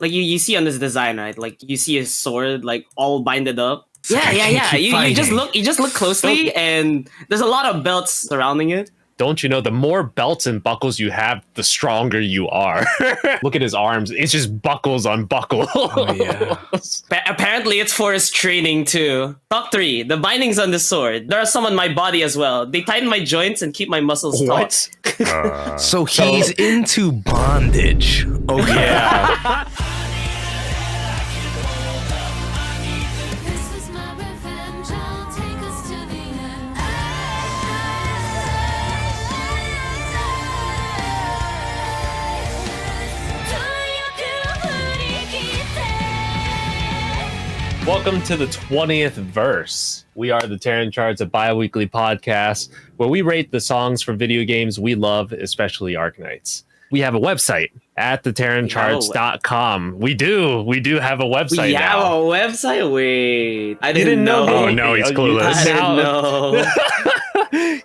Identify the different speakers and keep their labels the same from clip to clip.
Speaker 1: like you see on this design, right? Like you see his sword like all binded up. Yeah. You just look closely, and there's a lot of belts surrounding it.
Speaker 2: Don't you know, the more belts and buckles you have, the stronger you are. Look at his arms. It's just buckles on buckles.
Speaker 3: Oh, yeah.
Speaker 1: Apparently, it's for his training, too. Top 3. The bindings on the sword. There are some on my body as well. They tighten my joints and keep my muscles taut.
Speaker 3: So he's into bondage. Okay.
Speaker 2: Yeah. Welcome to the 20th verse. We are the Terran Charts, a bi-weekly podcast where we rate the songs from video games we love, especially Arknights. We have a website at theterrancharts.com. We do have a website now.
Speaker 1: We have a website? Wait. I didn't know.
Speaker 2: Oh, no, he's clueless.
Speaker 1: I didn't know.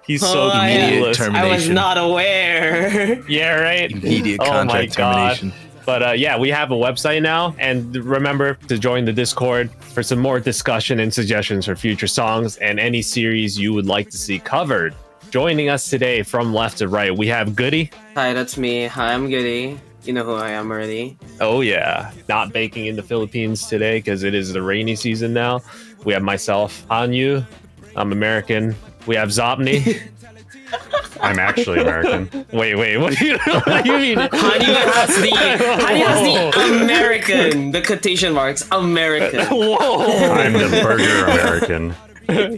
Speaker 2: He's so clueless.
Speaker 1: I was not aware.
Speaker 2: Yeah, right?
Speaker 3: Immediate contract termination.
Speaker 2: But yeah, we have a website now, and remember to join the Discord for some more discussion and suggestions for future songs and any series you would like to see covered. Joining us today from left to right, we have Goody.
Speaker 1: Hi, that's me. Hi, I'm Goody. You know who I am already.
Speaker 2: Oh yeah, not baking in the Philippines today because it is the rainy season now. We have myself, Hanyu. I'm American. We have Zopni. I'm actually American. Wait, what do you mean?
Speaker 1: Hanyu has the American, the quotation marks, American.
Speaker 2: Whoa!
Speaker 4: I'm the burger American.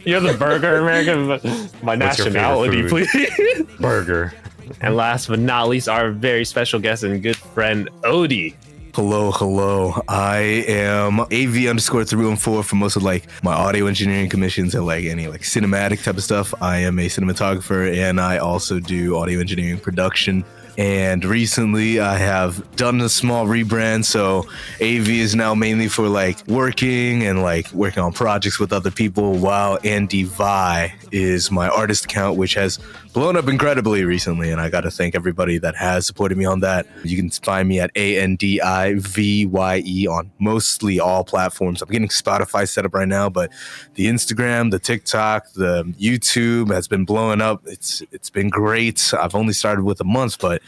Speaker 2: You're the burger American, but my
Speaker 4: What's your
Speaker 2: nationality,
Speaker 4: favorite
Speaker 2: please.
Speaker 4: Burger.
Speaker 2: And last but not least, our very special guest and good friend, Odie.
Speaker 3: Hello. I am AV_314 for most of like my audio engineering commissions and like any like cinematic type of stuff. I am a cinematographer and I also do audio engineering production. And recently I have done a small rebrand. So AV is now mainly for like working on projects with other people, while Andy Vi is my artist account, which has blown up incredibly recently. And I got to thank everybody that has supported me on that. You can find me at ANDIVYE on mostly all platforms. I'm getting Spotify set up right now, but the Instagram, the TikTok, the YouTube has been blowing up. It's been great. I've only started with a month, but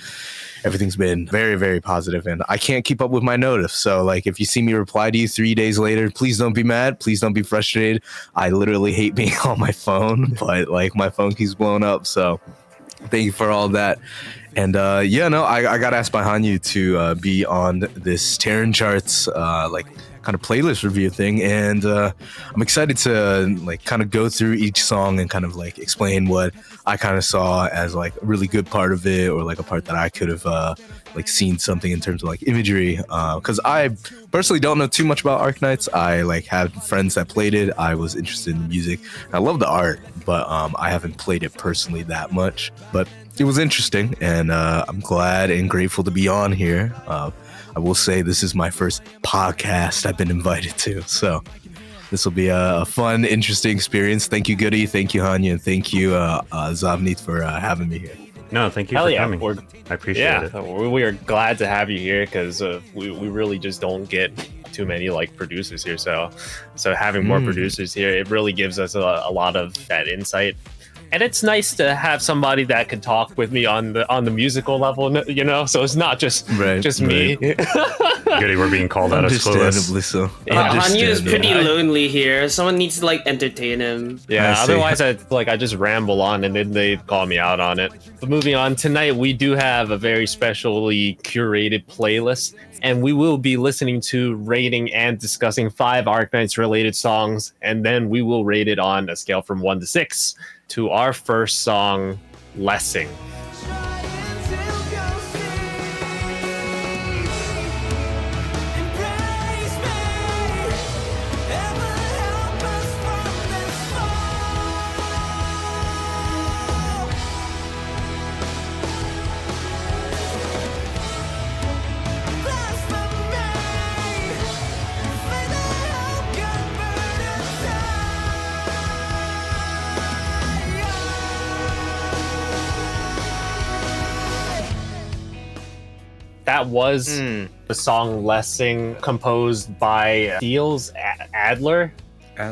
Speaker 3: everything's been very, very positive, and I can't keep up with my notice. So like if you see me reply to you 3 days later, please don't be mad. Please don't be frustrated. I literally hate being on my phone, but like my phone keeps blowing up. So thank you for all that. And I got asked by Hanyu to be on this Terran Charts kind of playlist review thing, and I'm excited to like kind of go through each song and kind of like explain what I kind of saw as like a really good part of it, or like a part that I could have like seen something in terms of like imagery, because I personally don't know too much about Arknights. I like have friends that played it. I was interested in the music. I love the art, but I haven't played it personally that much, but it was interesting, and I'm glad and grateful to be on here. I will say this is my first podcast I've been invited to, so this will be a fun, interesting experience. Thank you, Goody. Thank you, Hanyu. And thank you, Zopni, for having me here.
Speaker 4: No, thank you for coming. I appreciate it.
Speaker 2: We are glad to have you here because we really just don't get too many like producers here. So having more producers here, it really gives us a lot of that insight. And it's nice to have somebody that could talk with me on the musical level, you know. So it's not just me.
Speaker 4: Goody, we're being called out as clueless.
Speaker 3: Understandably so.
Speaker 1: Hanyu is pretty lonely here. Someone needs to like entertain him.
Speaker 2: Yeah. Otherwise, I just ramble on, and then they call me out on it. But moving on, tonight we do have a very specially curated playlist, and we will be listening to, rating, and discussing 5 Arknights related songs, and then we will rate it on a scale from 1 to 6. To our first song, Lessing. that was the song Lessing, composed by Diels Adler.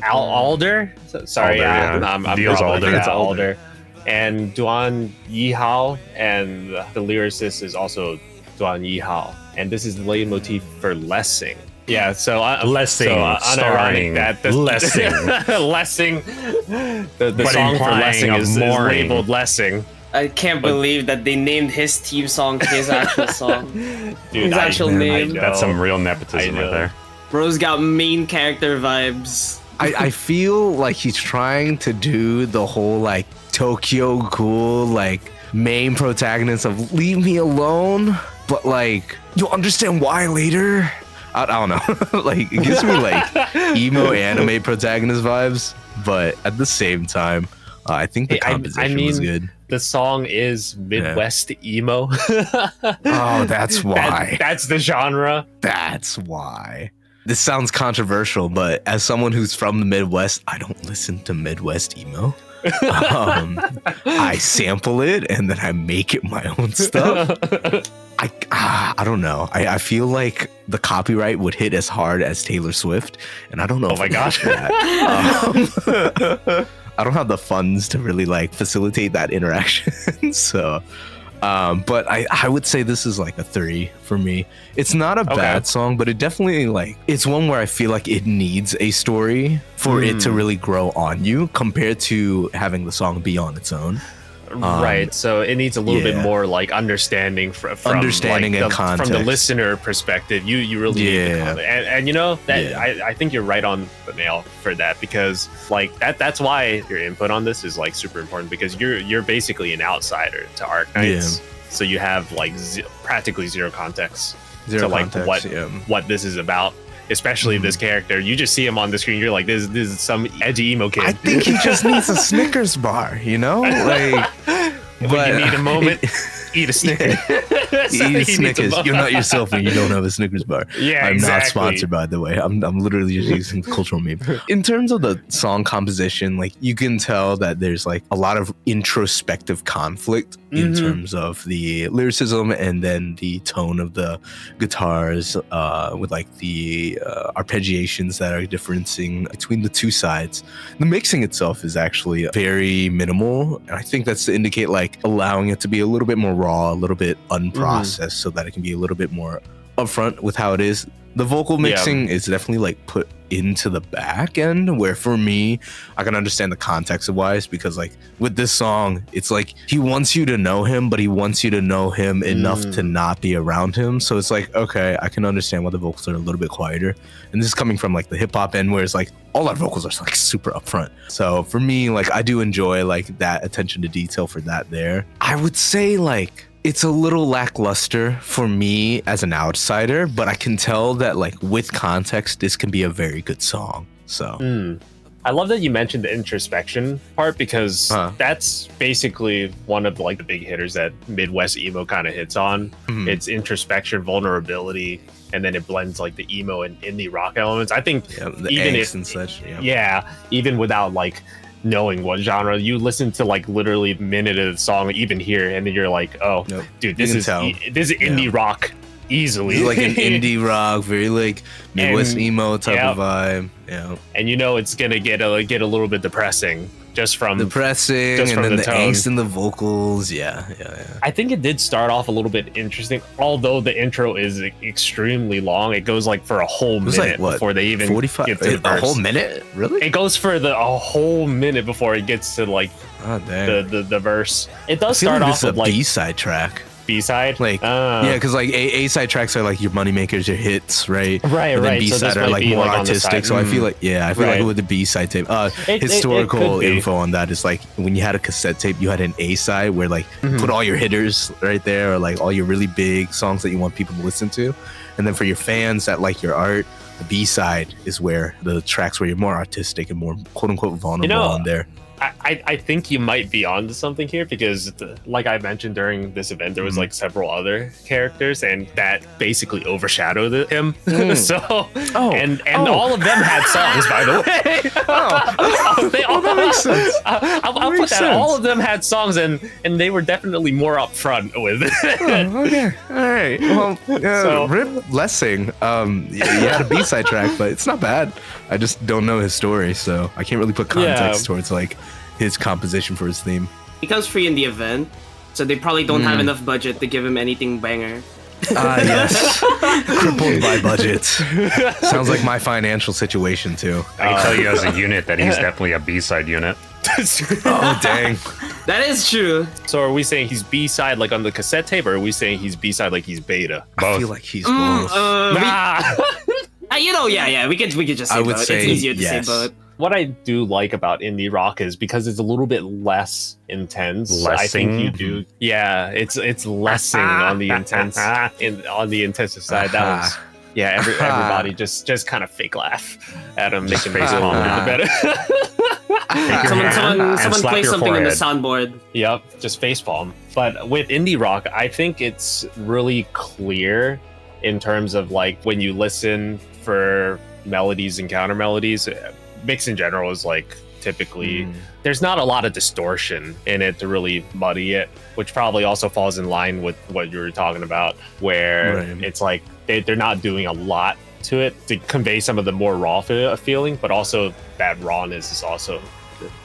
Speaker 2: Alder? Sorry,
Speaker 4: Alder,
Speaker 2: I'm
Speaker 4: Diels Alder.
Speaker 2: It's Alder. And Duan Yihao, and the lyricist is also Duan Yihao. And this is the leitmotif for Lessing. Yeah, so
Speaker 4: Lessing,
Speaker 2: unironic that
Speaker 4: Lessing.
Speaker 2: Lessing. The song for Lessing is labeled Lessing.
Speaker 1: I can't believe that they named his theme song his actual song.
Speaker 2: Dude,
Speaker 1: his actual name.
Speaker 4: That's some real nepotism right there.
Speaker 1: Bro's got main character vibes.
Speaker 3: I feel like he's trying to do the whole like Tokyo Ghoul like main protagonist of leave me alone, but like you'll understand why later. I don't know. Like it gives me like emo anime protagonist vibes, but at the same time, I think the composition was good.
Speaker 2: The song is Midwest emo.
Speaker 3: Oh, that's why.
Speaker 2: That's the genre.
Speaker 3: That's why. This sounds controversial, but as someone who's from the Midwest, I don't listen to Midwest emo. I sample it and then I make it my own stuff. I don't know. I feel like the copyright would hit as hard as Taylor Swift, and I don't know.
Speaker 2: Oh my gosh.
Speaker 3: I don't have the funds to really like facilitate that interaction. So, but I would say this is like a 3 for me. It's not a bad song, but it definitely like it's one where I feel like it needs a story for it to really grow on you compared to having the song be on its own.
Speaker 2: Right, so it needs a little bit more like understanding from
Speaker 3: understanding
Speaker 2: like
Speaker 3: and context
Speaker 2: from the listener perspective. You really need the context. And you know that I think you're right on the nail for that, because like that's why your input on this is like super important, because you're basically an outsider to Arknights, so you have like practically zero context to like what this is about. Especially this character, you just see him on the screen, you're like, this is some edgy emo kid.
Speaker 3: I think he just needs a Snickers bar, you know? Like,
Speaker 2: when you need a moment, eat a Snickers.
Speaker 3: Eat a Snickers. You're not yourself when you don't have a Snickers bar.
Speaker 2: Yeah,
Speaker 3: I'm
Speaker 2: exactly.
Speaker 3: not sponsored, by the way. I'm literally just using the cultural meme. In terms of the song composition, like you can tell that there's like a lot of introspective conflict in terms of the lyricism and then the tone of the guitars, with like the arpeggiations that are differencing between the two sides. The mixing itself is actually very minimal, and I think that's to indicate like allowing it to be a little bit more raw, a little bit unprocessed, so that it can be a little bit more upfront with how it is. The vocal mixing is definitely like put into the back end, where for me, I can understand the context of wise, because like with this song, it's like he wants you to know him, but he wants you to know him enough to not be around him. So it's like, okay, I can understand why the vocals are a little bit quieter. And this is coming from like the hip hop end, where it's like all our vocals are like super upfront. So for me, like I do enjoy like that attention to detail for that there. I would say like it's a little lackluster for me as an outsider, but I can tell that like with context, this can be a very good song. So
Speaker 2: I love that you mentioned the introspection part, because that's basically one of like the big hitters that Midwest emo kind of hits on. It's introspection, vulnerability, and then it blends like the emo and indie rock elements. I think
Speaker 3: the
Speaker 2: even
Speaker 3: angst and such.
Speaker 2: Even without like knowing what genre, you listen to like literally a minute of the song, even here, and then you're like, oh dude, this is indie rock easily.
Speaker 3: It's like an indie rock, very like Midwest emo type of vibe.
Speaker 2: And you know it's gonna get a little bit depressing just from
Speaker 3: and then the angst in the vocals. I
Speaker 2: think it did start off a little bit interesting, although the intro is extremely long. It goes like for a whole minute before they even
Speaker 3: 45
Speaker 2: get to the verse.
Speaker 3: A whole minute? Really?
Speaker 2: It goes for a whole minute before it gets to like the verse. It does start off with like
Speaker 3: B-side track.
Speaker 2: B-side,
Speaker 3: like because like A-side tracks are like your money makers, your hits, right? And then B-side are like more artistic. So I feel like like with the B-side tape, historical info on that is like when you had a cassette tape, you had an A-side where like put all your hitters right there, or like all your really big songs that you want people to listen to, and then for your fans that like your art, the B-side is where the tracks where you're more artistic and more quote unquote vulnerable on there.
Speaker 2: I think you might be onto something here because, like I mentioned during this event, there was like several other characters, and that basically overshadowed him. So, and all of them had songs, by the way.
Speaker 3: That makes sense.
Speaker 2: I'll put that. All of them had songs, and they were definitely more upfront with it.
Speaker 3: Okay, all right. Well, Rip Lessing, he had a B-side track, but it's not bad. I just don't know his story, so I can't really put context towards like his composition for his theme.
Speaker 1: He comes free in the event, so they probably don't have enough budget to give him anything banger.
Speaker 3: Yes. Crippled by budget. Sounds like my financial situation too.
Speaker 4: I can tell you as a unit that he's definitely a B-side unit.
Speaker 3: Oh, dang.
Speaker 1: That is true.
Speaker 2: So are we saying he's B-side like on the cassette tape, or are we saying he's B-side like he's beta?
Speaker 3: I feel like he's both.
Speaker 1: You know, yeah. We could just say
Speaker 3: I would
Speaker 1: both.
Speaker 3: say
Speaker 1: It's easier to
Speaker 3: yes.
Speaker 1: say both.
Speaker 2: What I do like about indie rock is because it's a little bit less intense. I think you do. Yeah, it's lessing on the intense on the intensive side. That was everybody just kind of fake laugh at him, making face palm a bit better.
Speaker 1: Someone play something on the soundboard.
Speaker 2: Yep, just face palm. But with indie rock, I think it's really clear in terms of like when you listen for melodies and counter melodies. Mix in general is like typically there's not a lot of distortion in it to really muddy it, which probably also falls in line with what you were talking about, where it's like they're not doing a lot to it to convey some of the more raw feeling, but also that rawness is also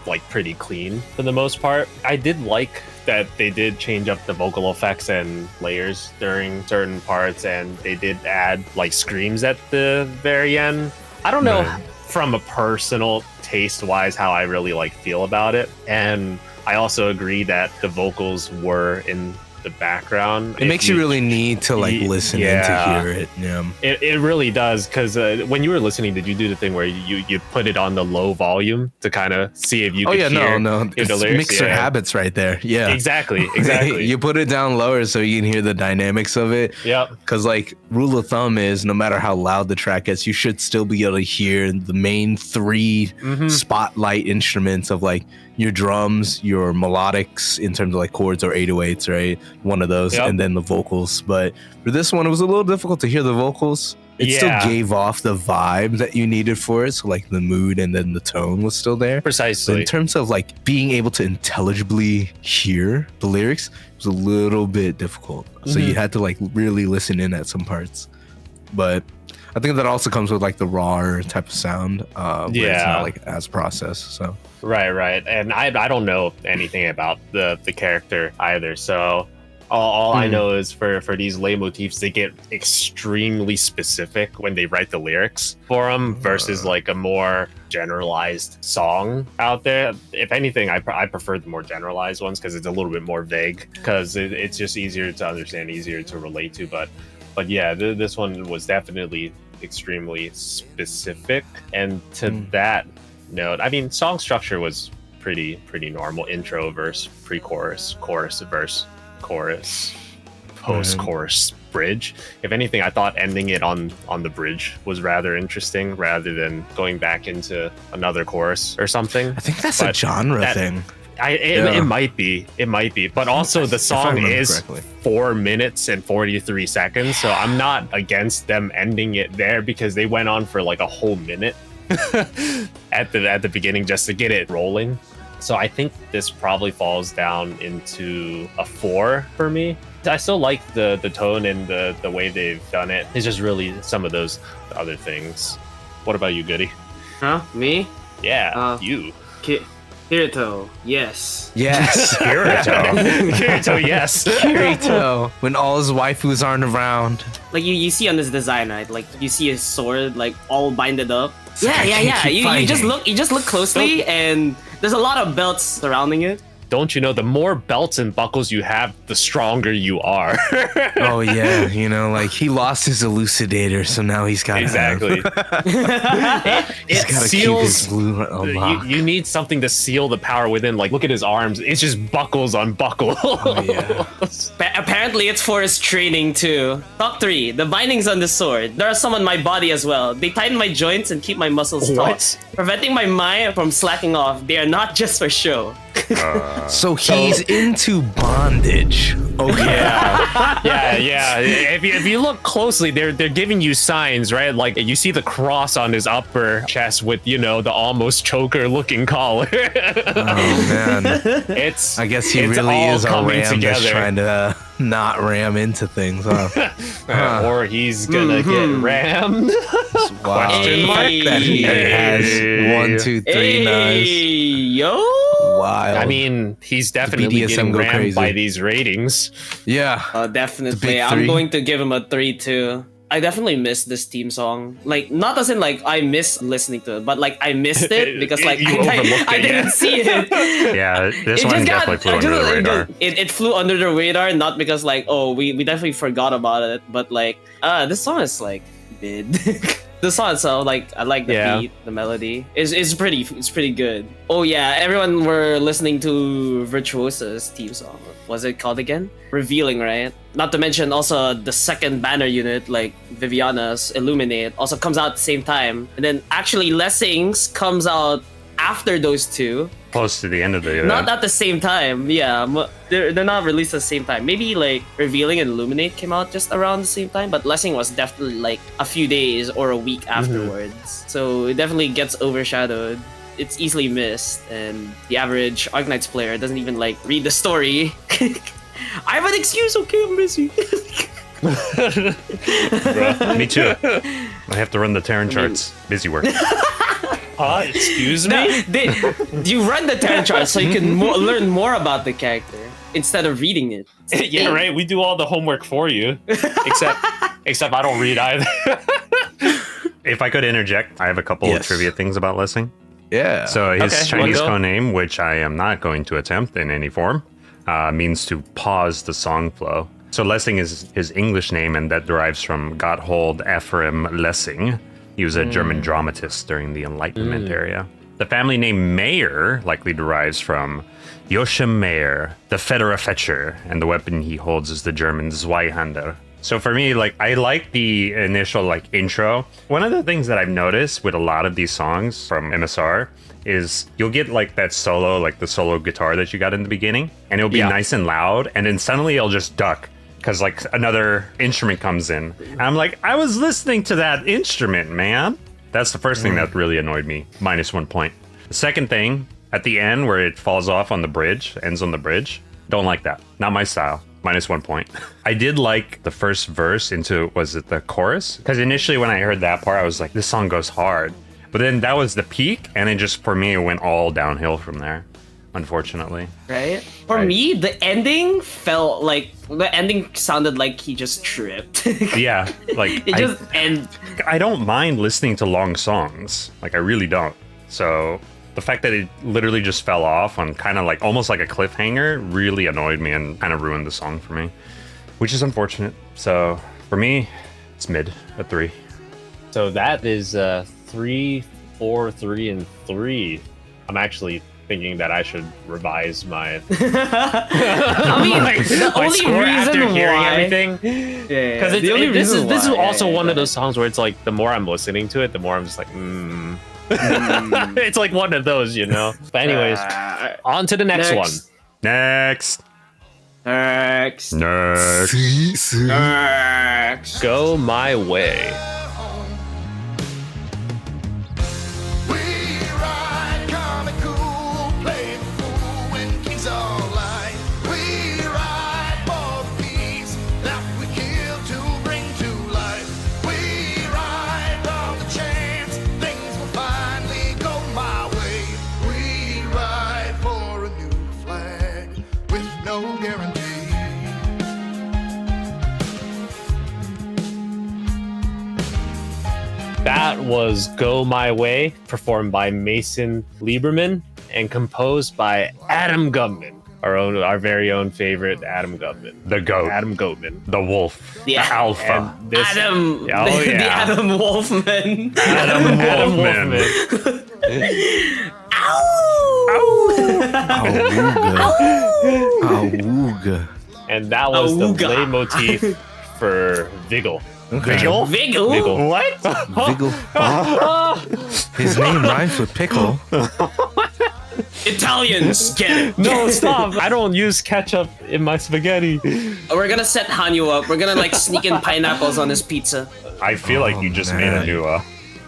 Speaker 2: like pretty clean for the most part. I did like that they did change up the vocal effects and layers during certain parts, and they did add like screams at the very end. I don't know from a personal taste wise how I really like feel about it, and I also agree that the vocals were in the background.
Speaker 3: It makes you really need to like listen in to hear it. Yeah,
Speaker 2: it really does, because when you were listening, did you do the thing where you put it on the low volume to kind of see if you could hear
Speaker 3: it's
Speaker 2: the lyrics?
Speaker 3: mixer habits right there. Yeah,
Speaker 2: exactly.
Speaker 3: You put it down lower so you can hear the dynamics of it.
Speaker 2: Yep.
Speaker 3: Because like rule of thumb is no matter how loud the track gets, you should still be able to hear the main three spotlight instruments of like your drums, your melodics in terms of like chords or 808s, right? One of those, and then the vocals. But for this one, it was a little difficult to hear the vocals. It still gave off the vibe that you needed for it. So like the mood and then the tone was still there.
Speaker 2: Precisely.
Speaker 3: But in terms of like being able to intelligibly hear the lyrics, it was a little bit difficult. So you had to like really listen in at some parts. But I think that also comes with like the raw type of sound. Where it's not like as processed. So
Speaker 2: right. And I don't know anything about the character either. So all I know is for these leitmotifs, they get extremely specific when they write the lyrics for them versus like a more generalized song out there. If anything, I prefer the more generalized ones because it's a little bit more vague, because it's just easier to understand, easier to relate to. But yeah, this one was definitely extremely specific. And to that note, I mean, song structure was pretty normal. Intro, verse, pre-chorus, chorus, verse, chorus, post-chorus, bridge. If anything, I thought ending it on the bridge was rather interesting rather than going back into another chorus or something.
Speaker 3: I think that's a genre thing.
Speaker 2: It might be, but also the song is 4 minutes and 43 seconds, so I'm not against them ending it there because they went on for like a whole minute at the beginning just to get it rolling. So I think this probably falls down into a 4 for me. I still like the tone and the way they've done it. It's just really some of those other things. What about you, Goody?
Speaker 1: Huh? Me?
Speaker 2: Yeah, you.
Speaker 1: Kirito, yes.
Speaker 3: Yes.
Speaker 2: Kirito, yes.
Speaker 3: Kirito. When all his waifus aren't around.
Speaker 1: Like you see on this design, right? Like you see his sword like all binded up. Yeah. You just look closely, and there's a lot of belts surrounding it.
Speaker 2: don't you know, the more belts and buckles you have, the stronger you are.
Speaker 3: Oh yeah, you know, like he lost his elucidator, so now he's got
Speaker 2: Exactly.
Speaker 3: He's got to keep his blue unlocked.
Speaker 2: you need something to seal the power within. Like, look at his arms. It's just buckles on buckle.
Speaker 3: Oh, yeah.
Speaker 1: Apparently, it's for his training too. Top 3: the bindings on the sword. There are some on my body as well. They tighten my joints and keep my muscles taut, preventing my mind from slacking off. They are not just for show.
Speaker 3: So he's into bondage. Okay.
Speaker 2: Yeah. If you look closely, they're giving you signs, right? Like you see the cross on his upper chest with, you know, the almost choker looking collar.
Speaker 3: Oh man.
Speaker 2: I
Speaker 3: guess he really is a ram that's trying to not ram into things, huh?
Speaker 2: Or he's gonna get rammed.
Speaker 3: Question mark that he has 1, 2, 3 knives.
Speaker 1: Yo.
Speaker 3: Wild.
Speaker 2: I mean, he's definitely getting rammed crazy by these ratings.
Speaker 3: Yeah.
Speaker 1: Definitely. I'm going to give him a 3 too. I definitely missed this theme song. Like, not as in like I miss listening to it, but like I missed it because like I didn't see it.
Speaker 4: Yeah, this one definitely flew under the radar.
Speaker 1: It flew under the radar, not because like, oh, we definitely forgot about it, but like, this song is like mid. The song itself, like, I like the beat, the melody. It's pretty good. Oh yeah, everyone were listening to Virtuosa's theme song. What's it called again? Revealing, right? Not to mention also the second banner unit, like Viviana's Illuminate, also comes out at the same time. And then actually Lessings comes out after those two.
Speaker 4: Close to the end of the event.
Speaker 1: Not at the same time, yeah. They're not released at the same time. Maybe like Revealing and Illuminate came out just around the same time, but Lessing was definitely like a few days or a week afterwards. So it definitely gets overshadowed. It's easily missed, and the average Arknights player doesn't even like read the story. I have an excuse, okay, I'm busy.
Speaker 4: Me too. I have to run the Terran Charts. Busy work.
Speaker 2: Excuse me?
Speaker 1: You run the Terran Charts so you can learn more about the character instead of reading it.
Speaker 2: Yeah, right. We do all the homework for you, except I don't read either.
Speaker 4: If I could interject, I have a couple of trivia things about Lessing.
Speaker 3: Yeah.
Speaker 4: So his Chinese codename, which I am not going to attempt in any form, means to pause the song flow. So Lessing is his English name, and that derives from Gotthold Ephraim Lessing. He was a German dramatist during the Enlightenment era. The family name Mayer likely derives from Joachim Mayer, the Federer Fetcher, and the weapon he holds is the German Zweihander. So for me, like, I like the initial like intro. One of the things that I've noticed with a lot of these songs from MSR is you'll get like that solo, like the solo guitar that you got in the beginning, and it'll be nice and loud, and then suddenly it'll just duck because like another instrument comes in. And I'm like, I was listening to that instrument, man. That's the first thing that really annoyed me. -1 point. The second thing, at the end where it falls off on the bridge, ends on the bridge, don't like that. Not my style. -1 point. I did like the first verse into, was it the chorus? Because initially when I heard that part, I was like, this song goes hard. But then that was the peak, and it just, for me, it went all downhill from there, unfortunately.
Speaker 1: Right? For me, the ending felt like, the ending sounded like he just tripped.
Speaker 4: Yeah, like, I don't mind listening to long songs. Like, I really don't. So the fact that it literally just fell off on kind of like almost like a cliffhanger really annoyed me and kind of ruined the song for me, which is unfortunate. So for me, it's mid, a 3.
Speaker 2: So that is 3, 4, 3, and 3. I'm actually thinking that I should revise my.
Speaker 1: I mean, the only reason why
Speaker 2: everything, because this is also one of those songs where it's like the more I'm listening to it, the more I'm just like, It's like one of those, you know. But anyways, on to the next one.
Speaker 4: Next.
Speaker 2: Go My Way. That was Go My Way, performed by Mason Lieberman and composed by Adam Gumman. our very own favorite Adam Goatman.
Speaker 4: The goat.
Speaker 2: Adam Goatman.
Speaker 4: The wolf.
Speaker 1: The
Speaker 4: The alpha.
Speaker 2: And this,
Speaker 1: Adam,
Speaker 2: Oh,
Speaker 1: the
Speaker 2: yeah.
Speaker 1: Adam Wolfman.
Speaker 4: Adam Wolfman.
Speaker 3: Awooga.
Speaker 2: And that was the
Speaker 1: Awooga.
Speaker 2: leitmotif for Vigil.
Speaker 3: Okay.
Speaker 2: Vigil?
Speaker 1: Vigil?
Speaker 2: What?
Speaker 3: Vigil. His name rhymes with pickle.
Speaker 1: Italians, get it.
Speaker 2: No, stop. I don't use ketchup in my spaghetti.
Speaker 1: We're gonna set Hanyu up. We're gonna like sneak in pineapples on his pizza.
Speaker 4: I feel like you just made
Speaker 3: man.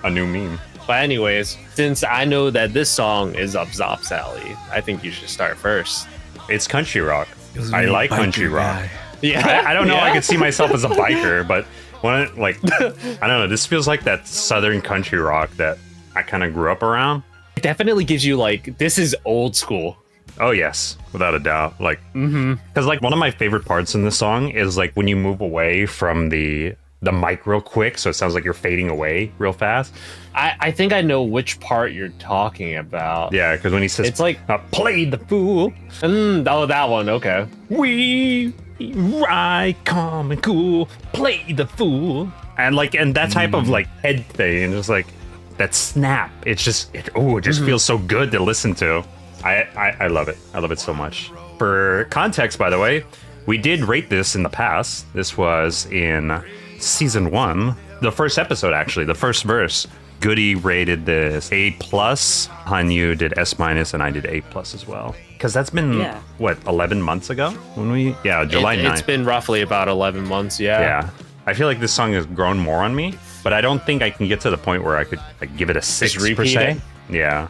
Speaker 4: a new meme.
Speaker 2: But anyways, since I know that this song is up Zop's alley, I think you should start first.
Speaker 4: It's country rock. I like country rock.
Speaker 2: Yeah.
Speaker 4: I don't know. I
Speaker 2: Yeah.
Speaker 4: could see myself as a biker, but when I, like, I don't know. This feels like that southern country rock that I kind of grew up around.
Speaker 2: It definitely gives you like, this is old school.
Speaker 4: Oh yes, without a doubt. Like, because like one of my favorite parts in the song is like when you move away from the mic real quick, so it sounds like you're fading away real fast.
Speaker 2: I think I know which part you're talking about.
Speaker 4: Yeah, because when he says
Speaker 2: It's like,
Speaker 4: "Play the fool,"
Speaker 2: oh, that one. Okay.
Speaker 4: we ride calm and cool, play the fool, and that type of like head thing, and just like that snap. It's just it just feels so good to listen to. I love it. I love it so much. For context, by the way, we did rate this in the past. This was in season 1, the first episode actually, the first verse. Goody rated this A+, Hanyu did S-, and I did A+ as well. Because that's been, what, 11 months ago? When we, July 9th.
Speaker 2: It's been roughly about 11 months,
Speaker 4: Yeah. I feel like this song has grown more on me, but I don't think I can get to the point where I could like give it a 6 per
Speaker 2: repeat
Speaker 4: se.
Speaker 2: it?
Speaker 4: Yeah.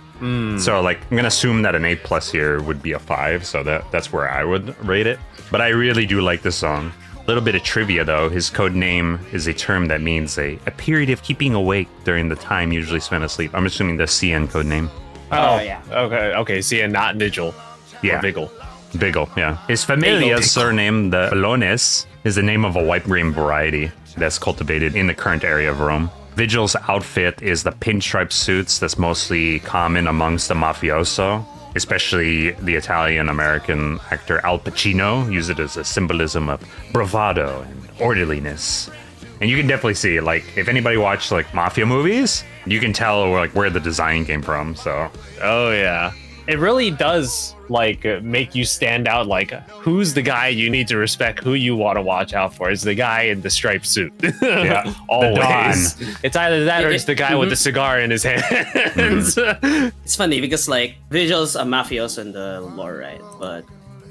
Speaker 4: So like I'm gonna assume that an A+ here would be a 5, so that's where I would rate it. But I really do like this song. A little bit of trivia though, his code name is a term that means a period of keeping awake during the time usually spent asleep. I'm assuming the CN code name.
Speaker 1: Oh, yeah.
Speaker 2: Okay. See, and not Vigil.
Speaker 4: Yeah.
Speaker 2: Or Vigil.
Speaker 4: Biggle, yeah. His familia
Speaker 1: Biggle.
Speaker 4: surname, the Alones, is the name of a white grain variety that's cultivated in the current area of Rome. Vigil's outfit is the pinstripe suits that's mostly common amongst the mafioso, especially the Italian-American actor Al Pacino used it as a symbolism of bravado and orderliness. And you can definitely see, like, if anybody watched, like, mafia movies, you can tell, like, where the design came from, so...
Speaker 2: Oh, yeah. It really does, like, make you stand out, like, who's the guy you need to respect, who you want to watch out for, is the guy in the striped suit.
Speaker 4: Yeah,
Speaker 2: Always. It's either that or it's the guy
Speaker 1: Mhm.
Speaker 2: with the cigar in his hands.
Speaker 1: It's funny because like Vigil's a mafioso in the lore, right? But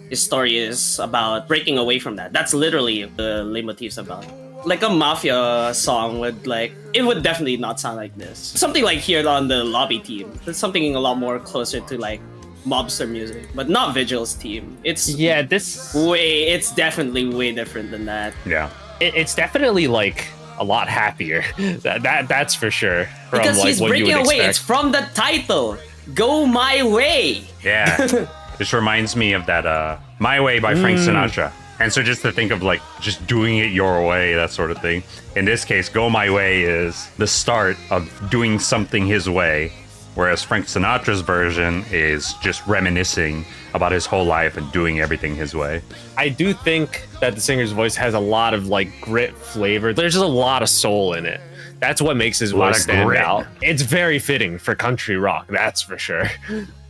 Speaker 1: his story is about breaking away from that. That's literally the leitmotif's about. Like a mafia song would it would definitely not sound like this. Something like here on the lobby team. It's something a lot more closer to like mobster music, but not Vigil's team. It's it's definitely way different than that.
Speaker 4: Yeah.
Speaker 2: It's definitely like a lot happier. That's for sure. From,
Speaker 1: Because
Speaker 2: like,
Speaker 1: he's
Speaker 2: what you
Speaker 1: breaking
Speaker 2: would
Speaker 1: away.
Speaker 2: expect.
Speaker 1: It's from the title. Go My Way.
Speaker 4: Yeah. This reminds me of that My Way by Frank Sinatra. And so just to think of like just doing it your way, that sort of thing. In this case, Go My Way is the start of doing something his way, whereas Frank Sinatra's version is just reminiscing about his whole life and doing everything his way.
Speaker 2: I do think that the singer's voice has a lot of like grit flavor. There's just a lot of soul in it. That's what makes his
Speaker 4: lot
Speaker 2: voice
Speaker 4: of
Speaker 2: stand
Speaker 4: grit.
Speaker 2: out. It's very fitting for country rock, that's for sure.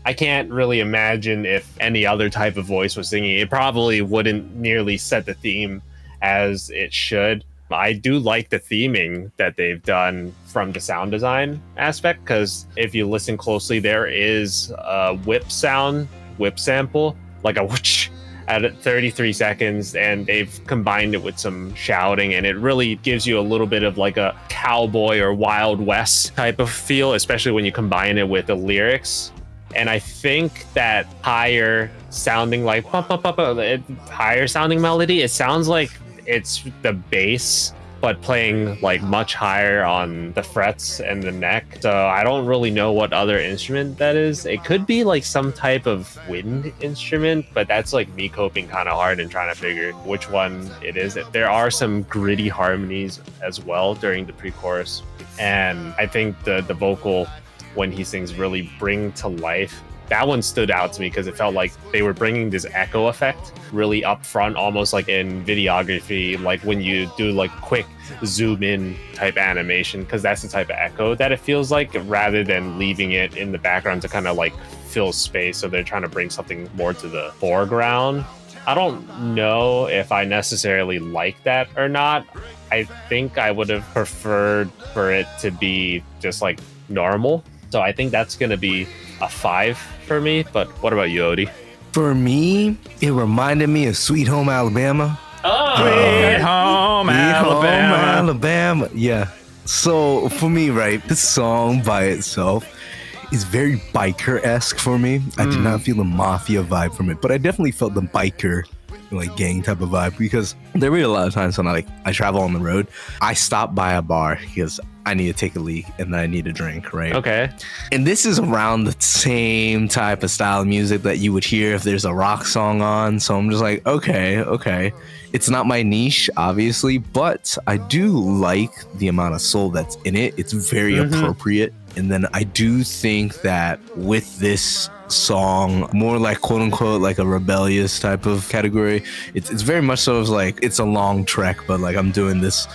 Speaker 2: I can't really imagine if any other type of voice was singing. It probably wouldn't nearly set the theme as it should. I do like the theming that they've done from the sound design aspect, because if you listen closely, there is a whip sample, like a whoosh at 33 seconds, and they've combined it with some shouting, and it really gives you a little bit of like a cowboy or Wild West type of feel, especially when you combine it with the lyrics. And I think that higher sounding like higher sounding melody, it sounds like it's the bass, but playing like much higher on the frets and the neck. So I don't really know what other instrument that is. It could be like some type of wind instrument, but that's like me coping kind of hard and trying to figure which one it is. There are some gritty harmonies as well during the pre-chorus. And I think the vocal when he sings really bring to life that one stood out to me because it felt like they were bringing this echo effect really up front, almost like in videography, like when you do like quick zoom in type animation, because that's the type of echo that it feels like, rather than leaving it in the background to kind of like fill space. So they're trying to bring something more to the foreground. I don't know if I necessarily like that or not. I think I would have preferred for it to be just like normal. So I think that's going to be a 5 for me. But what about you, Odie?
Speaker 3: For me, it reminded me of Sweet Home Alabama.
Speaker 1: Oh,
Speaker 4: Sweet Home
Speaker 3: Alabama. Yeah. So for me, right, this song by itself is very biker-esque for me. I did not feel the mafia vibe from it, but I definitely felt the biker, like gang type of vibe, because there were a lot of times when I travel on the road, I stop by a bar because I need to take a leak and then I need a drink, right?
Speaker 2: Okay.
Speaker 3: And this is around the same type of style of music that you would hear if there's a rock song on. So I'm just like, okay. It's not my niche, obviously, but I do like the amount of soul that's in it. It's very appropriate. And then I do think that with this song, more like quote unquote like a rebellious type of category, it's very much so as like it's a long trek, but like I'm doing this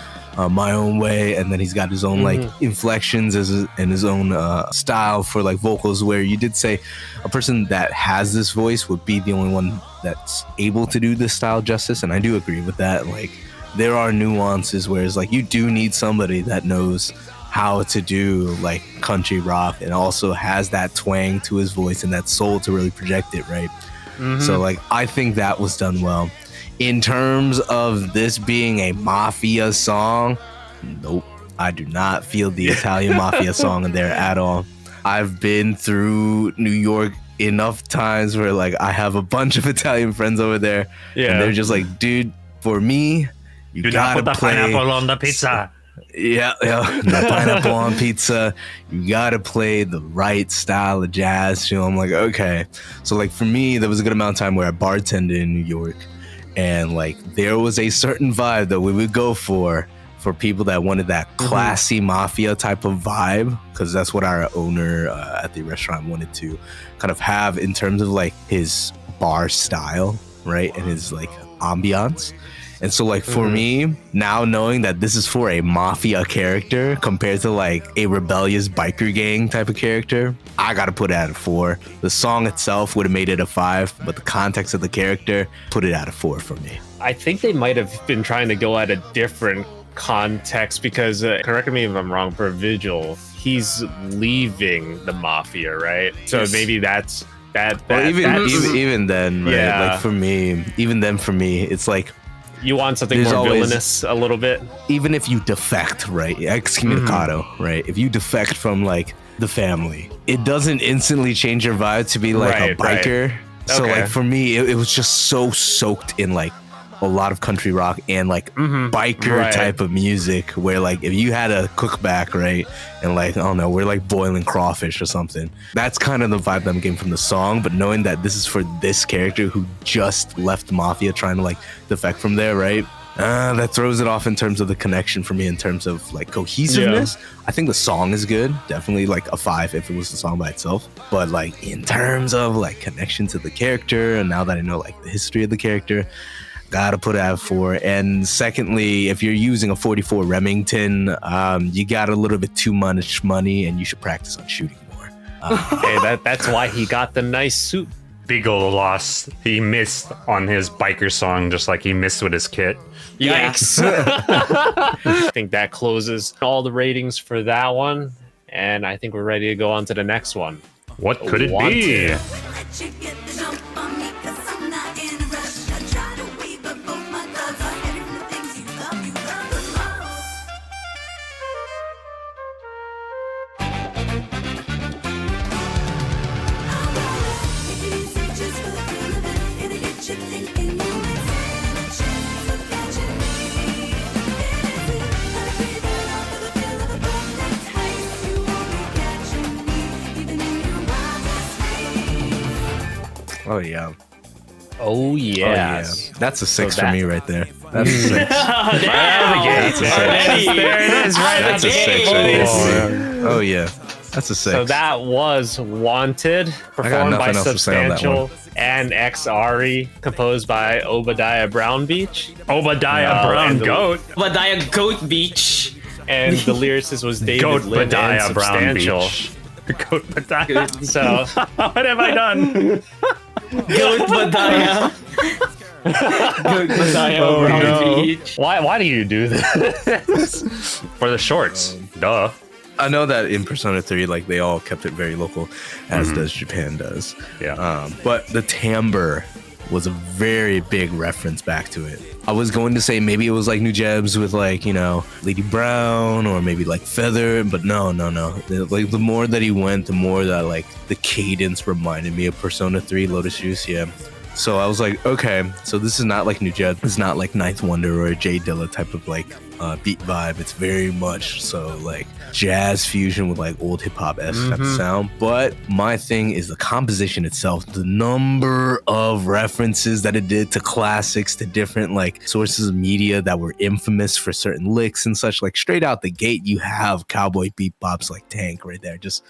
Speaker 3: my own way, and then he's got his own like inflections and his own style for like vocals, where you did say a person that has this voice would be the only one that's able to do this style justice, and I do agree with that. Like there are nuances where it's like you do need somebody that knows how to do like country rock and also has that twang to his voice and that soul to really project it, right? So like I think that was done well. In terms of this being a mafia song, nope, I do not feel the Italian mafia song in there at all. I've been through New York enough times where like I have a bunch of Italian friends over there, and they're just like, dude, for me, you gotta
Speaker 4: put the
Speaker 3: play
Speaker 4: pineapple on the pizza.
Speaker 3: Yeah, the pineapple on pizza. You gotta play the right style of jazz. You know, I'm like, okay. So like for me, there was a good amount of time where I bartended in New York, and like there was a certain vibe that we would go for people that wanted that classy mafia type of vibe, because that's what our owner at the restaurant wanted to kind of have in terms of like his bar style, right, and his like ambiance. And so like for me, now knowing that this is for a mafia character compared to like a rebellious biker gang type of character, I gotta put it at a 4. The song itself would have made it a 5, but the context of the character put it at a 4 for me.
Speaker 2: I think they might have been trying to go at a different context, because correct me if I'm wrong, for Vigil, he's leaving the mafia, right? So maybe that's that.
Speaker 3: Well, even then, right?
Speaker 2: Yeah.
Speaker 3: Like for me, it's like,
Speaker 2: you want something more villainous a little bit.
Speaker 3: Even if you defect, right? Excommunicado, right? If you defect from like the family, it doesn't instantly change your vibe to be like a biker. Right. So like for me, it was just so soaked in like a lot of country rock and like biker type of music, where like if you had a cookback, right, and like I don't know, we're like boiling crawfish or something, that's kind of the vibe that I'm getting from the song. But knowing that this is for this character who just left mafia trying to like defect from there, right, that throws it off in terms of the connection for me, in terms of like cohesiveness. I think the song is good, definitely like a 5 if it was the song by itself, but like in terms of like connection to the character, and now that I know like the history of the character, gotta put it at 4. And secondly, if you're using a 44 Remington, you got a little bit too much money and you should practice on shooting more.
Speaker 2: Hey, that's why he got the nice suit.
Speaker 4: Big ol' loss. He missed on his biker song just like he missed with his kit.
Speaker 2: Yikes. I think that closes all the ratings for that one, and I think we're ready to go on to the next one.
Speaker 4: What could it be?
Speaker 3: Oh yeah.
Speaker 2: Oh yeah.
Speaker 3: That's a 6 for me right there. That's a 6.
Speaker 2: There it is. Right out the gate.
Speaker 3: Oh yeah. That's a 6.
Speaker 2: So that was Wanted, performed by
Speaker 3: nothing else to say on that
Speaker 2: Substantial and XRE, composed by Obadiah Brown Beach.
Speaker 4: Obadiah Brown
Speaker 2: and the-
Speaker 4: Goat.
Speaker 1: Obadiah Goat Beach.
Speaker 2: And the lyricist was David
Speaker 4: Goat
Speaker 2: Lynn and
Speaker 4: Badiah Brown
Speaker 2: Substantial.
Speaker 4: Beach. Goat Badiah.
Speaker 2: So
Speaker 4: What have I done?
Speaker 1: Goat Obadiah. Goat Obadiah Brown Beach.
Speaker 2: why do you do this?
Speaker 4: For the shorts. Duh.
Speaker 3: I know that in Persona 3, like they all kept it very local, as does Japan does.
Speaker 4: Yeah.
Speaker 3: But the timbre was a very big reference back to it. I was going to say maybe it was like New Jebs with like, you know, Lady Brown or maybe like Feather, but no. Like the more that he went, the more that like the cadence reminded me of Persona 3 Lotus Juice, yeah. So I was like, okay, so this is not like New Jebs. It's not like Ninth Wonder or a J Dilla type of like beat vibe. It's very much so like jazz fusion with like old hip hop esque type of sound. But my thing is the composition itself, the number of references that it did to classics, to different like sources of media that were infamous for certain licks and such. Like straight out the gate, you have cowboy bebops like Tank right there, just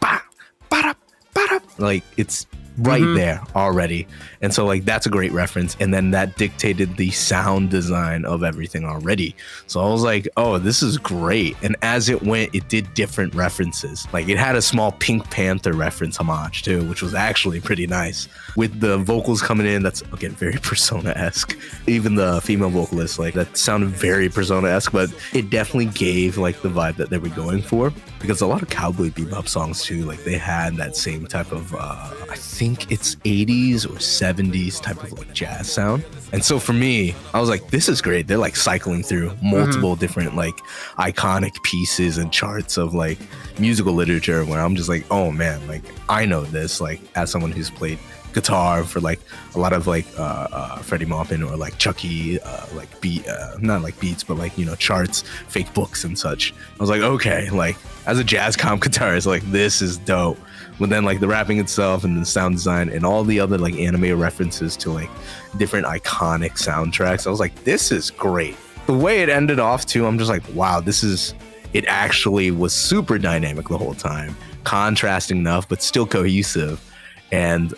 Speaker 3: ba ba ba, like it's right there already. And so like that's a great reference, and then that dictated the sound design of everything already. So I was like, oh, this is great. And as it went, it did different references. Like it had a small Pink Panther reference homage too, which was actually pretty nice, with the vocals coming in. That's again very Persona-esque. Even the female vocalist, like that sounded very Persona-esque, but it definitely gave like the vibe that they were going for, because a lot of cowboy bebop songs too, like they had that same type of I think it's 80s or 70s type of like jazz sound. And so for me, I was like, this is great. They're like cycling through multiple different like iconic pieces and charts of like musical literature, where I'm just like, oh man, like I know this, like as someone who's played guitar for like a lot of like Freddie Maupin or like Chucky like beat not like beats, but like, you know, charts, fake books and such. I was like, okay, like as a jazz comp guitarist, like this is dope. But then like the rapping itself and the sound design and all the other like anime references to like different iconic soundtracks, I was like, this is great. The way it ended off too, I'm just like, wow, it actually was super dynamic the whole time, contrasting enough but still cohesive. And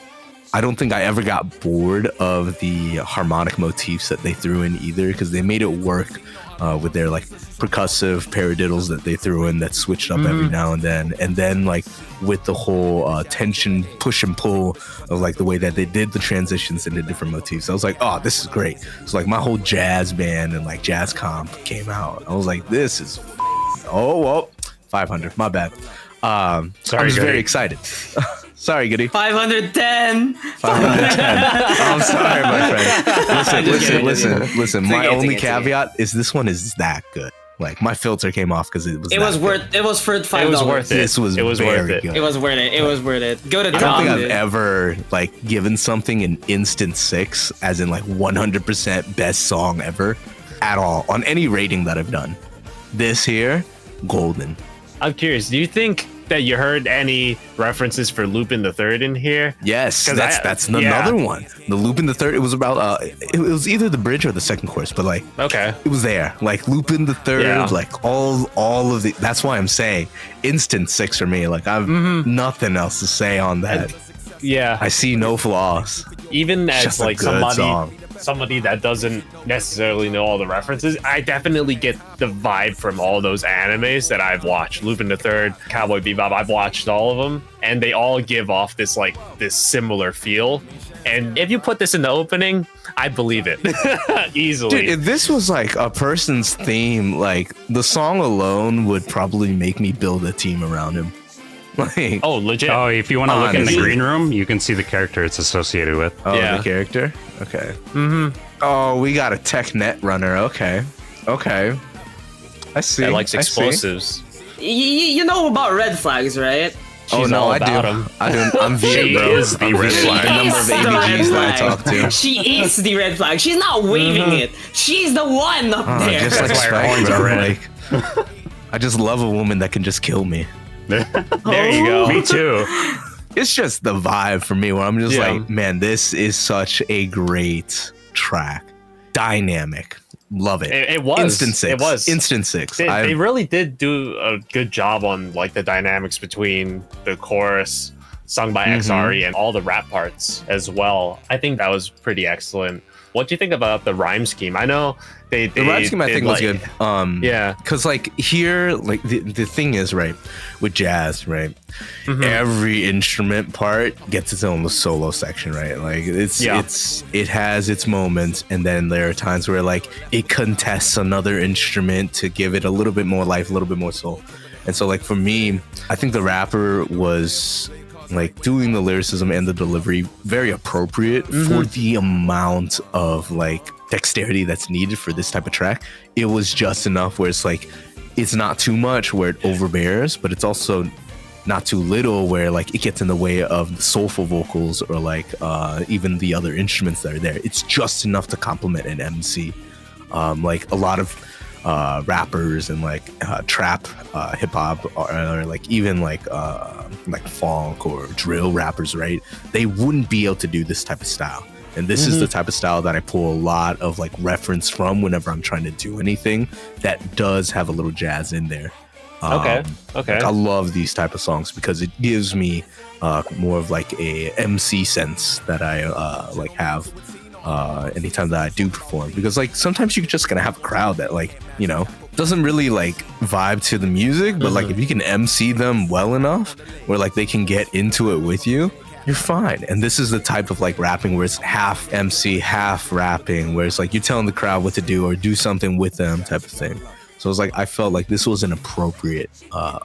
Speaker 3: I don't think I ever got bored of the harmonic motifs that they threw in either, because they made it work with their like percussive paradiddles that they threw in that switched up every now and then. And then like with the whole tension, push and pull of like the way that they did the transitions into different motifs. I was like, oh, this is great. So like my whole jazz band and like jazz comp came out. I was like, this is, oh, well, 500, my bad. Sorry, I was very excited. Sorry, Goody.
Speaker 1: 510.
Speaker 3: 510. I'm sorry, my friend. Listen. My only caveat is this one is that good. Like my filter came off because it was.
Speaker 1: It was worth. It was for $5.
Speaker 2: It was worth it.
Speaker 3: This was very
Speaker 2: worth it.
Speaker 3: good.
Speaker 1: It was worth it. It was worth it. Go to
Speaker 3: I don't
Speaker 1: Tom.
Speaker 3: think I've
Speaker 1: dude.
Speaker 3: ever like given something an instant 6, as in like 100% best song ever, at all on any rating that I've done. This here, golden.
Speaker 2: I'm curious, do you think that you heard any references for Lupin the Third in here?
Speaker 3: Yes,
Speaker 2: 'Cause
Speaker 3: that's another one. The Lupin the Third. It was about it was either the bridge or the second chorus, but like
Speaker 2: Okay.
Speaker 3: it was there. Like Lupin the Third,
Speaker 2: Yeah.
Speaker 3: like all of the. That's why I'm saying instant 6 for me. Like I've nothing else to say on that.
Speaker 2: Yeah.
Speaker 3: I see no flaws.
Speaker 2: Even as
Speaker 3: just a
Speaker 2: like
Speaker 3: good song.
Speaker 2: somebody that doesn't necessarily know all the references, I definitely get the vibe from all those animes that I've watched. Lupin the Third, Cowboy Bebop, I've watched all of them, and they all give off this like this similar feel. And if you put this in the opening, I believe it easily.
Speaker 3: Dude, if this was like a person's theme, like the song alone would probably make me build a team around him. Like,
Speaker 2: Oh, legit.
Speaker 4: Oh, if you want to look in the
Speaker 3: Honestly.
Speaker 4: green room, you can see the character it's associated with.
Speaker 2: yeah.
Speaker 3: the character. Okay. Oh, we got a tech net runner. Okay. I see.
Speaker 2: That likes
Speaker 3: I see.
Speaker 2: explosives.
Speaker 1: You know about red flags, right?
Speaker 3: Oh
Speaker 2: She's
Speaker 3: no,
Speaker 2: all
Speaker 3: I
Speaker 2: about
Speaker 3: do.
Speaker 2: 'em.
Speaker 3: I do. I'm
Speaker 2: She
Speaker 3: Viet, bro.
Speaker 2: is the
Speaker 3: I'm
Speaker 2: red
Speaker 3: Viet.
Speaker 2: flag.
Speaker 3: The number of
Speaker 1: She is the red
Speaker 3: ABGs that I
Speaker 1: flag.
Speaker 3: talk to.
Speaker 1: She is the red flag. She's not waving it. She's the one up there.
Speaker 3: Just like
Speaker 4: That's why her
Speaker 3: Spike,
Speaker 4: horns
Speaker 3: bro.
Speaker 4: are red.
Speaker 3: Like, I just love a woman that can just kill me.
Speaker 2: There you go.
Speaker 4: Me too.
Speaker 3: It's just the vibe for me where I'm just
Speaker 2: Yeah.
Speaker 3: like, man, this is such a great track. Dynamic. love it.
Speaker 2: It was
Speaker 3: instant 6.
Speaker 2: It was
Speaker 3: instant 6.
Speaker 2: They really did do a good job on like the dynamics between the chorus sung by XRE and all the rap parts as well. I think that was pretty excellent. What do you think about the rhyme scheme? I know the
Speaker 3: rhyme scheme I think was good.
Speaker 2: Yeah,
Speaker 3: because like here, like the thing is, right, with jazz, right, every instrument part gets its own solo section, right? Like it has its moments, and then there are times where like it contests another instrument to give it a little bit more life, a little bit more soul. And so like for me, I think the rapper was like doing the lyricism and the delivery very appropriate for the amount of like dexterity that's needed for this type of track. It was just enough where it's like it's not too much where it overbears, but it's also not too little where like it gets in the way of the soulful vocals or like even the other instruments that are there. It's just enough to complement an MC. Like a lot of rappers and like trap hip-hop or like even like funk or drill rappers, right, they wouldn't be able to do this type of style. And this is the type of style that I pull a lot of like reference from whenever I'm trying to do anything that does have a little jazz in there.
Speaker 2: Okay.
Speaker 3: Like I love these type of songs because it gives me more of like a MC sense that I like have anytime that I do perform, because like sometimes you're just gonna have a crowd that like, you know, doesn't really like vibe to the music, but like if you can MC them well enough where like they can get into it with you, you're fine. And this is the type of like rapping where it's half MC, half rapping, where it's like you're telling the crowd what to do or do something with them type of thing. So it's like I felt like this was an appropriate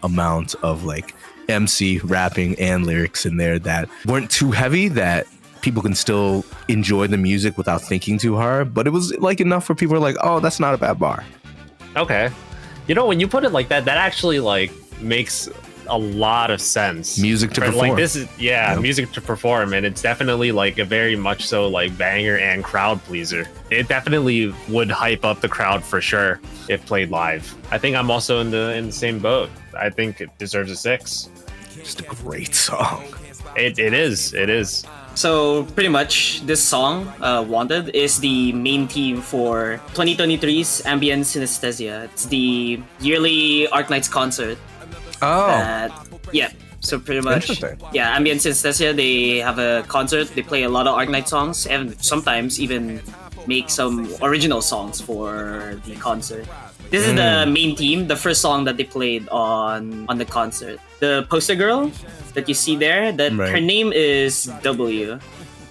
Speaker 3: amount of like MC rapping and lyrics in there that weren't too heavy, that people can still enjoy the music without thinking too hard, but it was like enough for people who are like, oh, that's not a bad bar.
Speaker 2: Okay. You know, when you put it like that, that actually like makes a lot of sense.
Speaker 3: Music to perform.
Speaker 2: Like this is music to perform, and it's definitely like a very much so like banger and crowd pleaser. It definitely would hype up the crowd for sure if played live. I think I'm also in the same boat. I think it deserves a 6.
Speaker 3: Just a great song.
Speaker 2: It is.
Speaker 1: So pretty much this song, Wanted, is the main theme for 2023's Ambient Synesthesia. It's the yearly Arknights concert. So pretty much, Ambient Synesthesia, they have a concert. They play a lot of Arknight songs and sometimes even make some original songs for the concert. This is the main theme, the first song that they played on the concert. The poster girl that you see there, her name is W.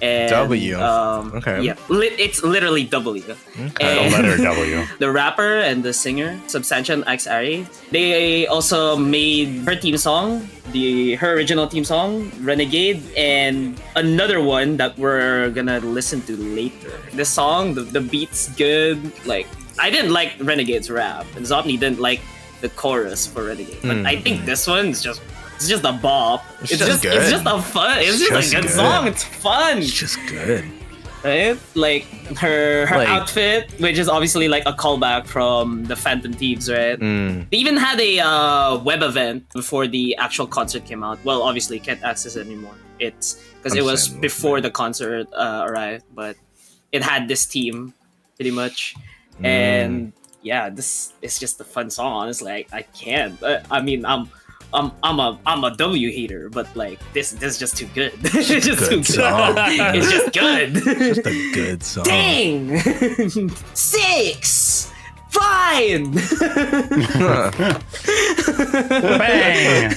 Speaker 1: And,
Speaker 3: W. Okay.
Speaker 1: Yeah, it's literally W.
Speaker 4: Okay. The letter W.
Speaker 1: The rapper and the singer, Substantial XRE, they also made her theme song, her original theme song, Renegade, and another one that we're gonna listen to later. The song, the beat's good. Like, I didn't like Renegade's rap, and Zopni didn't like the chorus for Renegade. But I think this one is just a bop. It's just good. It's just a good song. It's fun.
Speaker 3: It's just good.
Speaker 1: Right? Like her
Speaker 3: like,
Speaker 1: outfit, which is obviously like a callback from the Phantom Thieves, right? They even had a web event before the actual concert came out. Well, obviously can't access it anymore. It's because it was before the concert arrived, but it had this theme pretty much. And yeah, this is just a fun song. Honestly, I can't. I mean, I'm a W hater, but like this is just too good. It's just too good. It's just good.
Speaker 3: It's just a good song.
Speaker 1: Dang. 6. Fine.
Speaker 4: Bang.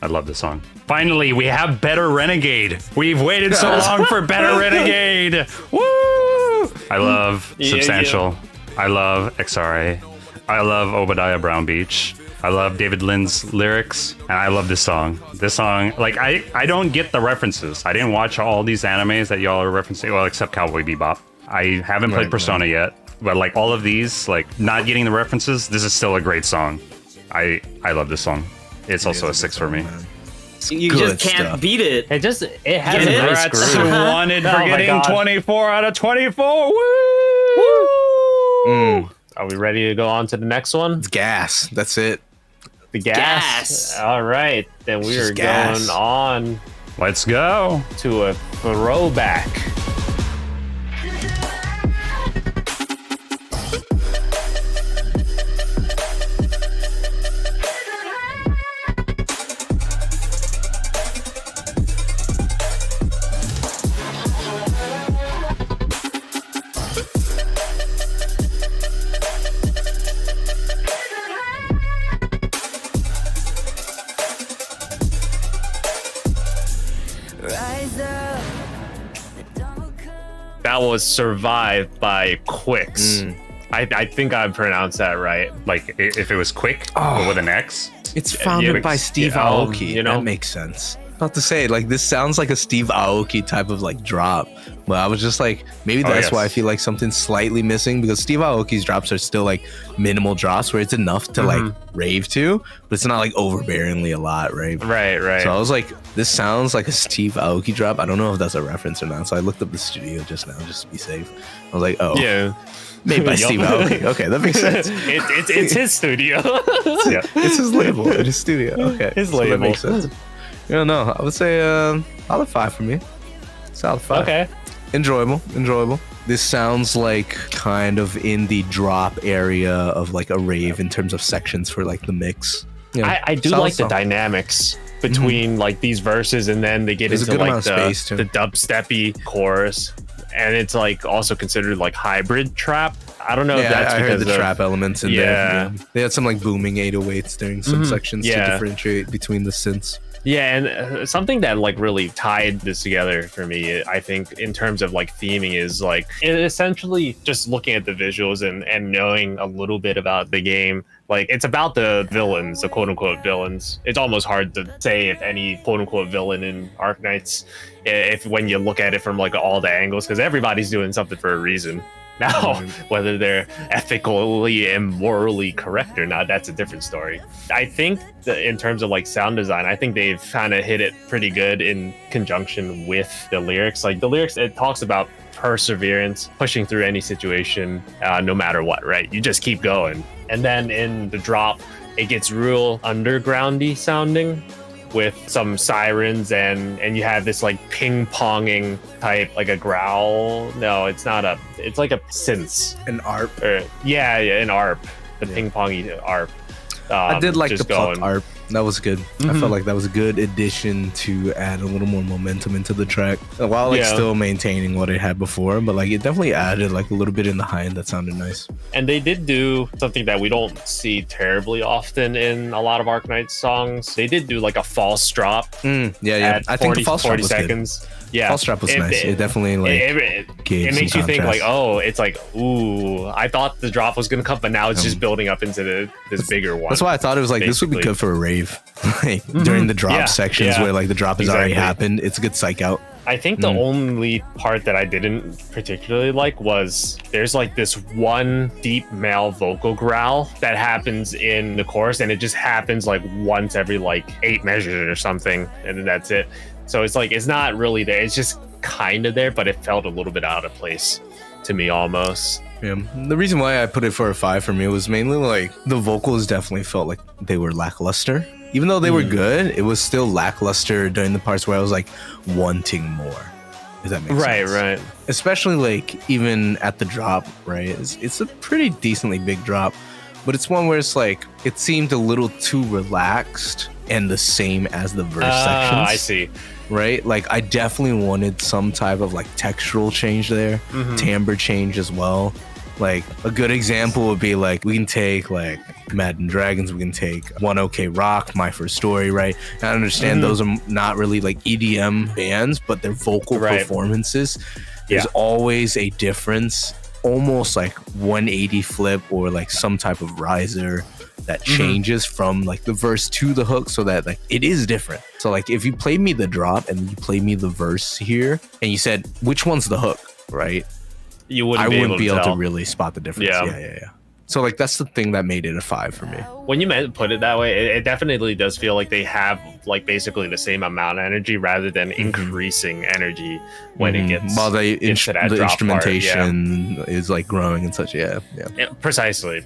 Speaker 4: I love this song. Finally, we have better Renegade. We've waited so long for better Renegade. Woo! I love Substantial. I love XRA. I love Obadiah Brown Beach. I love David Lynn's lyrics, and I love this song. This song, like, I don't get the references. I didn't watch all these animes that y'all are referencing, well, except Cowboy Bebop. I haven't played Persona yet, but like all of these, like not getting the references, this is still a great song. I love this song. It's also a 6 for me.
Speaker 1: You just can't beat it.
Speaker 2: It has a nice groove.
Speaker 4: Wanted for getting 24 out of 24.
Speaker 2: Woo! Are we ready to go on to the next one?
Speaker 3: It's gas. That's it.
Speaker 2: The gas. All right, then we are going on.
Speaker 4: Let's go
Speaker 2: to a throwback. that was survived by Quicks. I think I pronounced that right.
Speaker 4: Like if it was quick with an X.
Speaker 3: It's founded by Steve Aoki.
Speaker 2: you know?
Speaker 3: That makes sense. About to say, like, this sounds like a Steve Aoki type of like drop, but I was just like, maybe that's why I feel like something's slightly missing, because Steve Aoki's drops are still like minimal drops where it's enough to like rave to, but it's not like overbearingly a lot, right?
Speaker 2: Right.
Speaker 3: So I was like, this sounds like a Steve Aoki drop. I don't know if that's a reference or not, so I looked up the studio just now just to be safe. I was like, oh yeah, made by Steve Aoki. Okay, that makes sense.
Speaker 2: It's his studio.
Speaker 3: Yeah, it's his label, it's his studio. Okay,
Speaker 2: his
Speaker 3: so
Speaker 2: label.
Speaker 3: that makes sense. Yeah, no, I would say solid 5 for me. Solid 5.
Speaker 2: Okay.
Speaker 3: Enjoyable. This sounds like kind of in the drop area of like a rave in terms of sections for like the mix. Yeah,
Speaker 2: I do like the dynamics between like these verses, and then they get into like the dubsteppy chorus, and it's like also considered like hybrid trap. I don't know if that's
Speaker 3: I
Speaker 2: because
Speaker 3: heard the trap elements in there. Yeah. They had some like booming 808s during some sections to differentiate between the synths.
Speaker 2: Yeah, and something that like really tied this together for me, I think, in terms of like theming, is like essentially just looking at the visuals and knowing a little bit about the game. Like, it's about the villains, the quote unquote villains. It's almost hard to say if any quote unquote villain in Arknights, if when you look at it from like all the angles, because everybody's doing something for a reason. Now, whether they're ethically and morally correct or not, that's a different story. I think that in terms of like sound design, I think they've kind of hit it pretty good in conjunction with the lyrics. Like the lyrics, it talks about perseverance, pushing through any situation, no matter what, right? You just keep going. And then in the drop, it gets real undergroundy sounding, with some sirens, and you have this like ping-ponging type, like a growl. No, it's not it's like a synth.
Speaker 3: An ARP.
Speaker 2: An ARP. The ping-pongy ARP.
Speaker 3: I did like the pluck ARP. That was good. I felt like that was a good addition to add a little more momentum into the track, while like still maintaining what it had before, but like it definitely added like a little bit in the high end that sounded nice.
Speaker 2: And they did do something that we don't see terribly often in a lot of Arknights songs. They did do like a false drop.
Speaker 3: I think the false drop was
Speaker 2: seconds.
Speaker 3: Good.
Speaker 2: Yeah,
Speaker 3: false drop was nice. It definitely like
Speaker 2: it makes you think like, oh, it's like, ooh, I thought the drop was gonna come, but now it's just building up into this bigger one.
Speaker 3: That's why I thought it was like this would be good for a rave, like during the drop sections where like the drop has already happened. It's a good psych out.
Speaker 2: I think the only part that I didn't particularly like was there's like this one deep male vocal growl that happens in the chorus, and it just happens like once every like 8 measures or something, and then that's it. So it's like, it's not really there. It's just kind of there, but it felt a little bit out of place to me almost.
Speaker 3: Yeah. The reason why I put it for a 5 for me was mainly like the vocals definitely felt like they were lackluster. Even though they were good, it was still lackluster during the parts where I was like wanting more. Does that make sense?
Speaker 2: Right.
Speaker 3: Especially like even at the drop, right? It's a pretty decently big drop, but it's one where it's like, it seemed a little too relaxed and the same as the verse sections.
Speaker 2: I see.
Speaker 3: Right? Like I definitely wanted some type of like textural change there, timbre change as well. Like a good example would be like, we can take like Madden Dragons, we can take One OK Rock, My First Story, right? And I understand those are not really like EDM bands, but their vocal performances, there's always a difference, almost like 180 flip or like some type of riser that changes from like the verse to the hook, so that like it is different. So like if you played me the drop and you played me the verse here and you said which one's the hook, right?
Speaker 2: I
Speaker 3: wouldn't be able to really spot the difference. Yeah. So like that's the thing that made it a 5 for me.
Speaker 2: When you put it that way, it definitely does feel like they have like basically the same amount of energy rather than increasing energy when it gets
Speaker 3: while the instrumentation
Speaker 2: part,
Speaker 3: is like growing and such. Yeah.
Speaker 2: Precisely.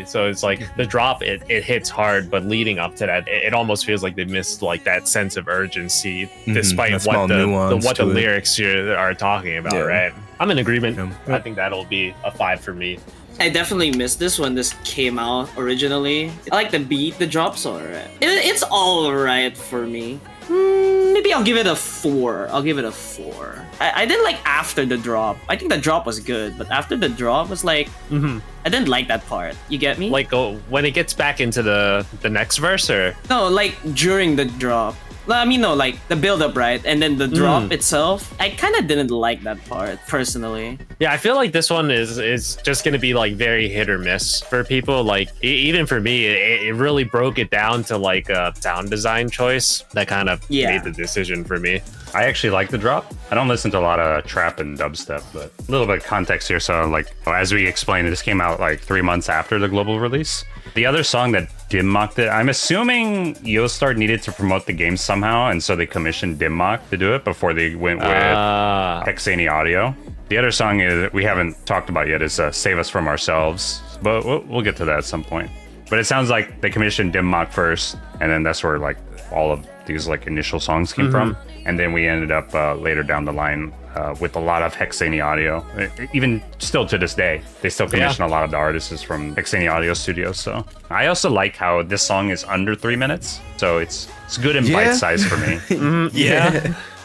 Speaker 2: So it's like the drop, it hits hard, but leading up to that, it almost feels like they missed like that sense of urgency, despite what the lyrics here are talking about, right? I'm in agreement. I think that'll be a 5 for me.
Speaker 1: I definitely missed this when this came out originally. I like the beat, the drop's alright. It's alright for me. Maybe I'll give it a 4. I didn't like after the drop. I think the drop was good, but after the drop was like, I didn't like that part. You get me?
Speaker 2: Like when it gets back into the next verse, or?
Speaker 1: No, like during the drop. I mean, no, like the build up, right? And then the drop itself, I kind of didn't like that part personally.
Speaker 2: Yeah, I feel like this one is just gonna be like very hit or miss for people. Like even for me, it really broke it down to like a sound design choice that kind of made the decision for me.
Speaker 4: I actually like the drop. I don't listen to a lot of trap and dubstep, but a little bit of context here. So like, as we explained, this came out like 3 months after the global release. The other song that Dim mocked it, I'm assuming Yostar needed to promote the game somehow, and so they commissioned Dim Mock to do it before they went with Hexani Audio. The other song is we haven't talked about yet is Save Us From Ourselves, but we'll get to that at some point. But it sounds like they commissioned Dim Mock first, and then that's where like all of these like initial songs came from. And then we ended up later down the line with a lot of Hexani Audio. Even still to this day, they still commission a lot of the artists from Hexani Audio Studios. So I also like how this song is under 3 minutes, so it's good and bite size for me.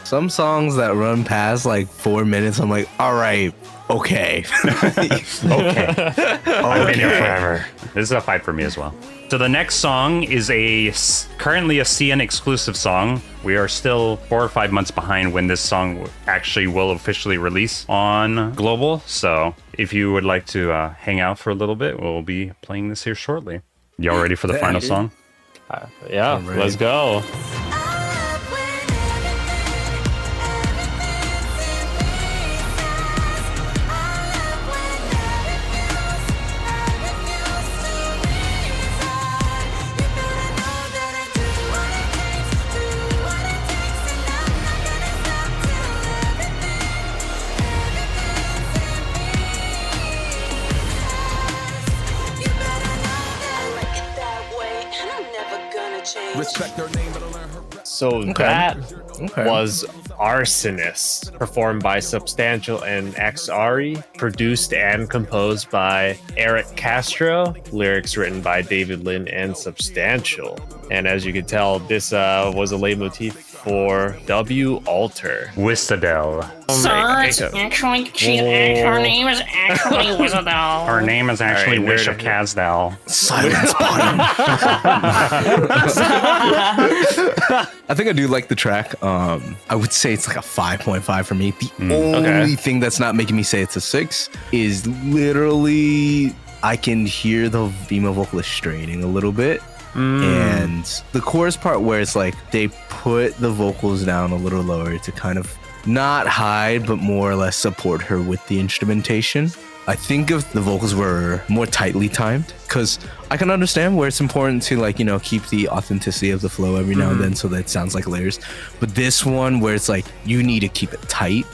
Speaker 3: Some songs that run past like 4 minutes, I'm like, all right, okay.
Speaker 4: Okay. I've been here forever. This is a fight for me as well. So the next song is currently a CN exclusive song. We are still 4 or 5 months behind when this song actually will officially release on global. So if you would like to hang out for a little bit, we'll be playing this here shortly. Y'all ready for the final song?
Speaker 2: Let's go. So that was Arsonist, performed by Substantial and XRE, produced and composed by Eric Castro, lyrics written by David Lynn and Substantial. And as you can tell, this was a leitmotif for W. Alter.
Speaker 4: Wistadel.
Speaker 5: Her name is actually Wistadel.
Speaker 4: Her name is actually Wish of Kazdal.
Speaker 3: Silence bottom. I think I do like the track. I would say it's like a 5.5 for me. The only thing that's not making me say it's a 6 is literally I can hear the female vocalist straining a little bit. And the chorus part where it's like they put the vocals down a little lower to kind of not hide but more or less support her with the instrumentation. I think if the vocals were more tightly timed, because I can understand where it's important to like, you know, keep the authenticity of the flow every now and then so that it sounds like layers. But this one where it's like you need to keep it tight,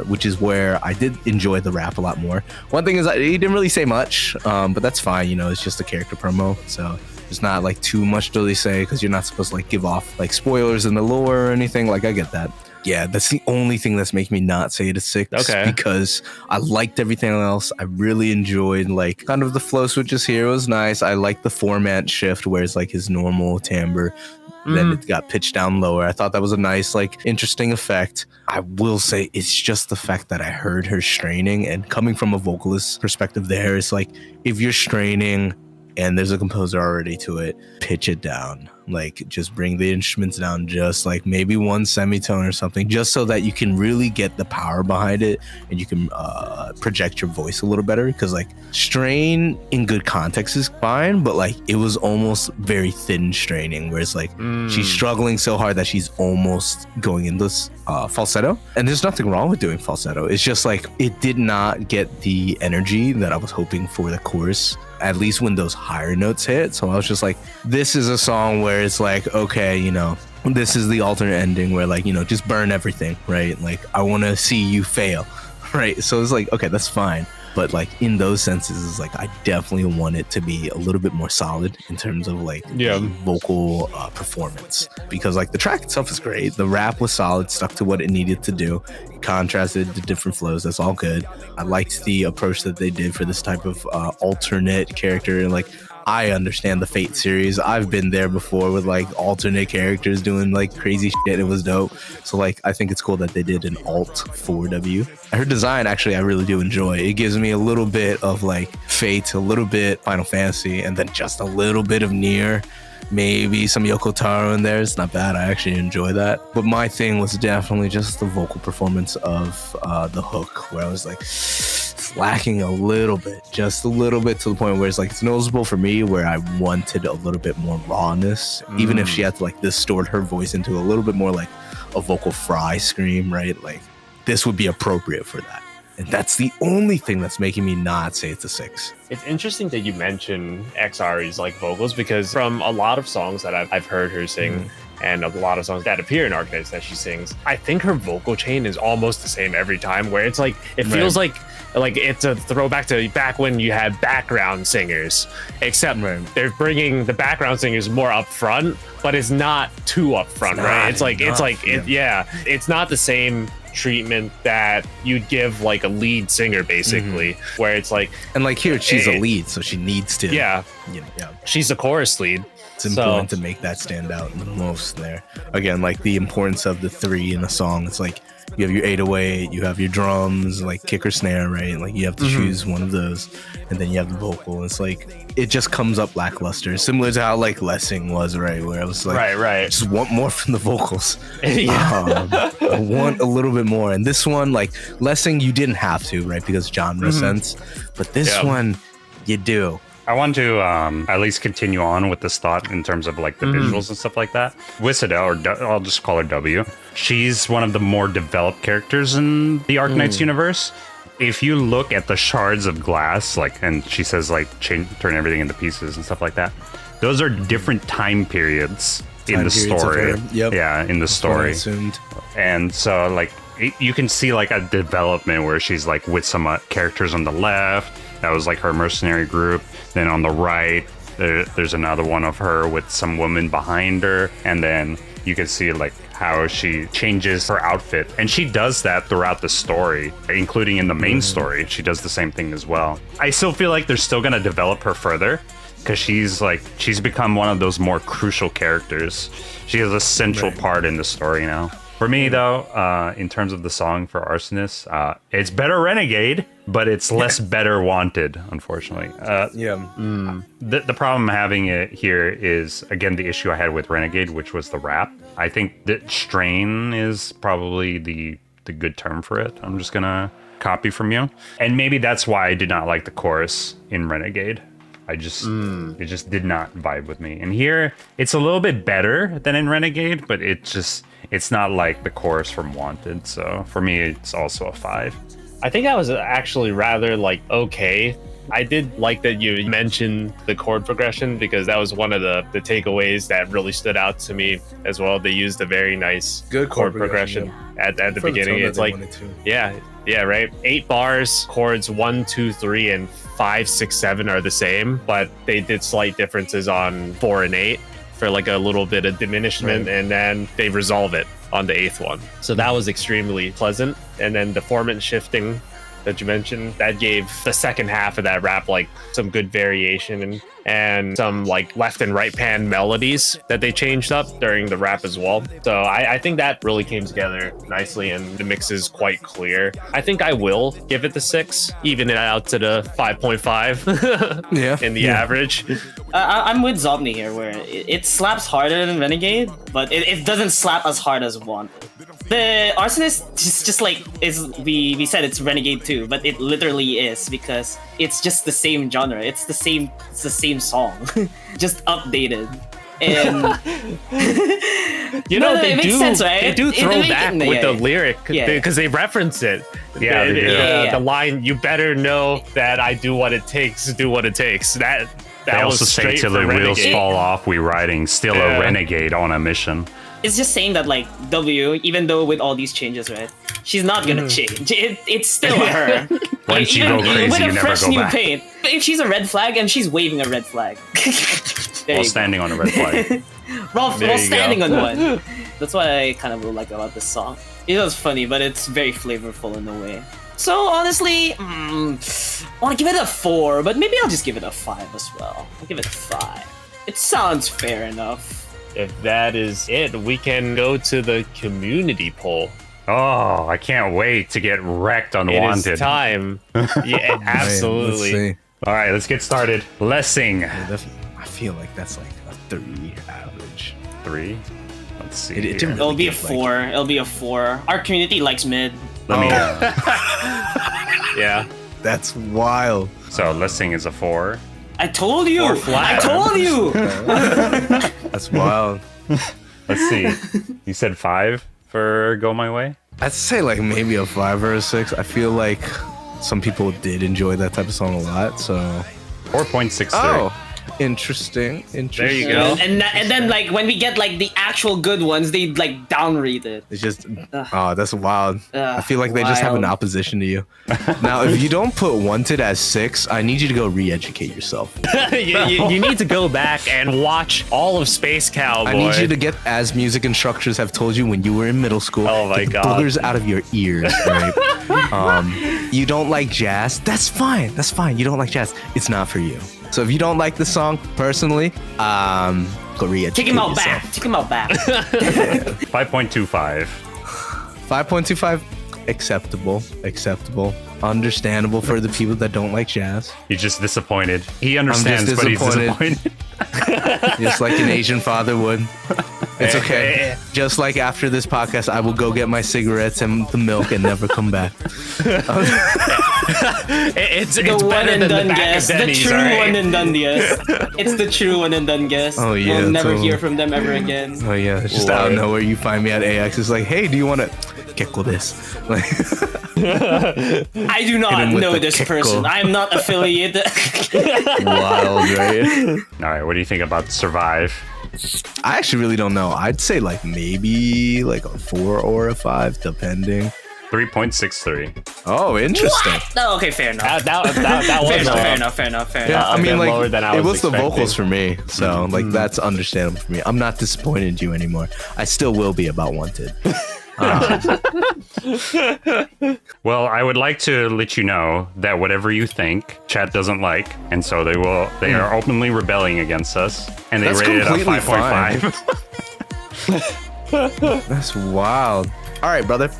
Speaker 3: which is where I did enjoy the rap a lot more. One thing is he didn't really say much, but that's fine. You know, it's just a character promo. So there's not like too much to really say because you're not supposed to like give off like spoilers in the lore or anything. Like I get that. Yeah, that's the only thing that's making me not say it a 6. Okay. Because I liked everything else. I really enjoyed like kind of the flow switches here. It was nice. I liked the format shift where it's like his normal timbre. Then it got pitched down lower. I thought that was a nice, like, interesting effect. I will say it's just the fact that I heard her straining, and coming from a vocalist perspective there, it's like if you're straining and there's a composer already to it, pitch it down. Like, just bring the instruments down just like maybe one semitone or something, just so that you can really get the power behind it and you can project your voice a little better. Because like strain in good context is fine, but like it was almost very thin straining where it's like she's struggling so hard that she's almost going into falsetto. And there's nothing wrong with doing falsetto. It's just like it did not get the energy that I was hoping for the chorus, at least when those higher notes hit. So I was just like, this is a song where it's like, okay, you know, this is the alternate ending where like, you know, just burn everything, right? Like, I want to see you fail, right? So it's like, okay, that's fine. But like in those senses, it's like I definitely want it to be a little bit more solid in terms of like the vocal performance, because like the track itself is great. The rap was solid, stuck to what it needed to do, it contrasted to different flows. That's all good. I liked the approach that they did for this type of alternate character. And like, I understand the Fate series. I've been there before with like alternate characters doing like crazy shit. It was dope. So like, I think it's cool that they did an alt 4W. Her design, actually, I really do enjoy. It gives me a little bit of like Fate, a little bit Final Fantasy, and then just a little bit of Nier. Maybe some Yoko Taro in there. It's not bad. I actually enjoy that. But my thing was definitely just the vocal performance of the hook, where I was like, it's lacking a little bit, just a little bit, to the point where it's like, it's noticeable for me where I wanted a little bit more rawness, even if she had to like distort her voice into a little bit more like a vocal fry scream, right? Like this would be appropriate for that. And that's the only thing that's making me not say it's a 6.
Speaker 2: It's interesting that you mention XRE's like vocals, because from a lot of songs that I've heard her sing, and a lot of songs that appear in Arknights that she sings, I think her vocal chain is almost the same every time, where it's like, it feels like it's a throwback to back when you had background singers, except they're bringing the background singers more up front, but it's not too up front, right? It's not the same treatment that you'd give like a lead singer, basically, where it's like,
Speaker 3: and like here she's a lead, so she needs to
Speaker 2: she's a chorus lead.
Speaker 3: It's important to make that stand out the most there. Again, like the importance of the 3 in a song. It's like you have your 808, you have your drums, like kick or snare, right? Like you have to choose one of those, and then you have the vocal. It's like it just comes up lackluster, similar to how like Lessing was, right? Where I was like, I just want more from the vocals. I want a little bit more. And this one, like Lessing, you didn't have to, right? Because genre sense, but this one, you do.
Speaker 4: I want to at least continue on with this thought in terms of like the visuals and stuff like that. Wissadel, or I'll just call her W, she's one of the more developed characters in the Arknights universe. If you look at the shards of glass, like, and she says like turn everything into pieces and stuff like that, those are different time periods in the story. Yeah, in the story. And so like you can see like a development where she's like with some characters on the left. That was like her mercenary group. Then on the right, there's another one of her with some woman behind her. And then you can see like how she changes her outfit. And she does that throughout the story, including in the main story. She does the same thing as well. I still feel like they're still going to develop her further, because she's become one of those more crucial characters. She is a central part in the story now. For me, though, in terms of the song for Arsonist, it's better Renegade, but it's less better Wanted, unfortunately. The problem I'm having it here is, again, the issue I had with Renegade, which was the rap. I think that strain is probably the good term for it. I'm just going to copy from you. And maybe that's why I did not like the chorus in Renegade. It just did not vibe with me. And here, it's a little bit better than in Renegade, but it's not like the chorus from Wanted. So for me, it's also a 5.
Speaker 2: I think I was actually rather like okay. I did like that you mentioned the chord progression, because that was one of the takeaways that really stood out to me as well. They used a very nice
Speaker 3: good chord progression
Speaker 2: at the beginning. It's like, right. 8 bars, chords 1, 2, 3, and 5, 6, 7 are the same, but they did slight differences on 4 and 8 for like a little bit of diminishment, and then they resolve it on the 8th one. So that was extremely pleasant. And then the formant shifting that you mentioned, that gave the second half of that rap like some good variation and some like left and right pan melodies that they changed up during the rap as well. So I think that really came together nicely, and the mix is quite clear. I think I will give it the 6, even it out to the 5.5 in the average.
Speaker 1: I'm with Zobni here, where it slaps harder than Renegade, but it doesn't slap as hard as Wanted. The Arsonist is just like, we said it's Renegade 2, but it literally is, because it's just the same genre. It's the same song, just updated. And
Speaker 2: they
Speaker 1: makes sense, right?
Speaker 2: They do throw back with the lyric, because they reference it. The line, "You better know that I do what it takes, do what it takes." That
Speaker 4: they also say, "Till the wheels fall off, we riding, still a renegade on a mission."
Speaker 1: It's just saying that like W, even though with all these changes, right, she's not gonna change. It's still her.
Speaker 4: Once you go crazy,
Speaker 1: with
Speaker 4: you
Speaker 1: a
Speaker 4: never
Speaker 1: fresh
Speaker 4: go
Speaker 1: new
Speaker 4: back.
Speaker 1: paint. If she's a red flag and she's waving a red flag,
Speaker 4: while standing on a red flag,
Speaker 1: while standing on one. That's what I kind of like about this song. It was funny, but it's very flavorful in a way. So honestly, I want to give it a 4, but maybe I'll just give it a 5 as well. I'll give it a 5. It sounds fair enough.
Speaker 2: If that is it, we can go to the community poll.
Speaker 4: Oh, I can't wait to get wrecked on Wanted.
Speaker 2: It is time. Yeah, absolutely.
Speaker 3: Man,
Speaker 4: all right, let's get started. Lessing.
Speaker 3: I feel like that's like a 3 average.
Speaker 4: 3. Let's see.
Speaker 3: It
Speaker 4: here.
Speaker 3: didn't
Speaker 1: It'll
Speaker 3: really
Speaker 1: be a
Speaker 3: give,
Speaker 1: 4. It'll be a 4. Our community likes mid.
Speaker 4: Let me.
Speaker 2: Yeah.
Speaker 3: That's wild.
Speaker 4: So listing is a 4.
Speaker 1: I told you.
Speaker 2: 4 flat.
Speaker 1: I told you.
Speaker 3: That's wild.
Speaker 4: Let's see. You said 5 for Go My Way?
Speaker 3: I'd say like maybe a 5 or a 6. I feel like some people did enjoy that type of song a lot, so
Speaker 4: 4.63.
Speaker 3: oh, interesting.
Speaker 2: There you go.
Speaker 1: And then like when we get like the actual good ones, they like downrate it.
Speaker 3: It's just oh, that's wild. I feel like they just have an
Speaker 1: Wild.
Speaker 3: opposition to you. Now, if you don't put Wanted as 6, I need you to go re-educate yourself.
Speaker 2: you need to go back and watch all of Space Cowboy.
Speaker 3: I need you to get, as music instructors have told you when you were in middle school,
Speaker 2: Oh my
Speaker 3: get the
Speaker 2: God.
Speaker 3: boogers out of your ears, right? You don't like jazz? That's fine. That's fine. You don't like jazz. It's not for you. So if you don't like the song, personally, go re-educate
Speaker 1: Take him out
Speaker 3: yourself.
Speaker 1: back. Take him out back.
Speaker 4: 5.25.
Speaker 3: 5.25, acceptable, understandable for the people that don't like jazz.
Speaker 4: He's just disappointed. He understands, but he's
Speaker 3: disappointed.
Speaker 4: disappointed.
Speaker 3: Just like an Asian father would. It's okay. Just like after this podcast, I will go get my cigarettes and the milk and never come back.
Speaker 2: It's
Speaker 1: The one
Speaker 2: better
Speaker 1: and
Speaker 2: than
Speaker 1: done
Speaker 2: the back
Speaker 1: guess.
Speaker 2: of
Speaker 1: The
Speaker 2: Denny's,
Speaker 1: true
Speaker 2: alright?
Speaker 1: one and done guess. It's the true one and done guess.
Speaker 3: Oh, yeah,
Speaker 1: We'll never
Speaker 3: totally.
Speaker 1: hear from them ever again.
Speaker 3: Oh yeah, it's just out of nowhere. You find me at AX. It's like, hey, do you want to kekko this? Like,
Speaker 1: I do not
Speaker 3: him with
Speaker 1: know
Speaker 3: the
Speaker 1: this
Speaker 3: kekko.
Speaker 1: person. I am not affiliated.
Speaker 3: wild, right?
Speaker 4: All right, what do you think about Survive?
Speaker 3: I actually really don't know. I'd say like maybe like a 4 or a 5, depending.
Speaker 4: 3.63.
Speaker 3: Oh, interesting.
Speaker 1: Oh, okay, fair enough.
Speaker 2: That was
Speaker 1: Fair enough.
Speaker 3: Yeah, I
Speaker 2: a
Speaker 3: mean,
Speaker 2: bit
Speaker 3: like
Speaker 2: lower than I
Speaker 3: it
Speaker 2: was
Speaker 3: was the
Speaker 2: expecting.
Speaker 3: vocals for me, so like that's understandable for me. I'm not disappointed in you anymore. I still will be about Wanted.
Speaker 4: Well, I would like to let you know that whatever you think, chat doesn't like, and so they are openly rebelling against us, and they
Speaker 3: That's
Speaker 4: rated it a
Speaker 3: completely
Speaker 4: 5.5.
Speaker 3: That's wild. All right, brother.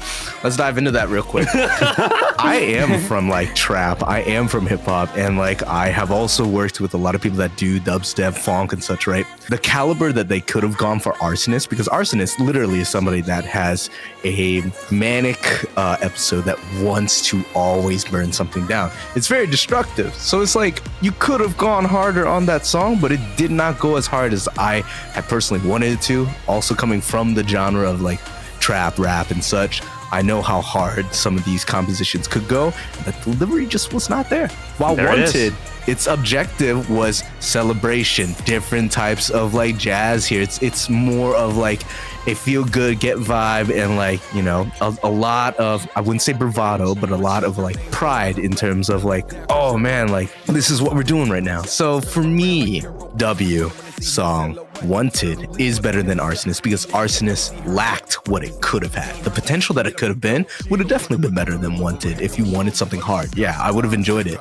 Speaker 3: Let's dive into that real quick. I am from like trap. I am from hip hop, and like I have also worked with a lot of people that do dubstep, funk, and such. Right? The caliber that they could have gone for Arsonist, because Arsonist literally is somebody that has a manic episode that wants to always burn something down. It's very destructive. So it's like you could have gone harder on that song, but it did not go as hard as I had personally wanted it to. Also coming from the genre of like trap, rap, and such, I know how hard some of these compositions could go, and the delivery just was not there. While
Speaker 4: There it is.
Speaker 3: Wanted, its objective was celebration, different types of like jazz here. It's more of like a feel good, get vibe, and like, you know, a lot of, I wouldn't say bravado, but a lot of like pride in terms of like, oh man, like this is what we're doing right now. So for me, W song Wanted is better than Arsonist, because Arsonist lacked what it could have had. The potential that it could have been would have definitely been better than Wanted if you wanted something hard. Yeah, I would have enjoyed it,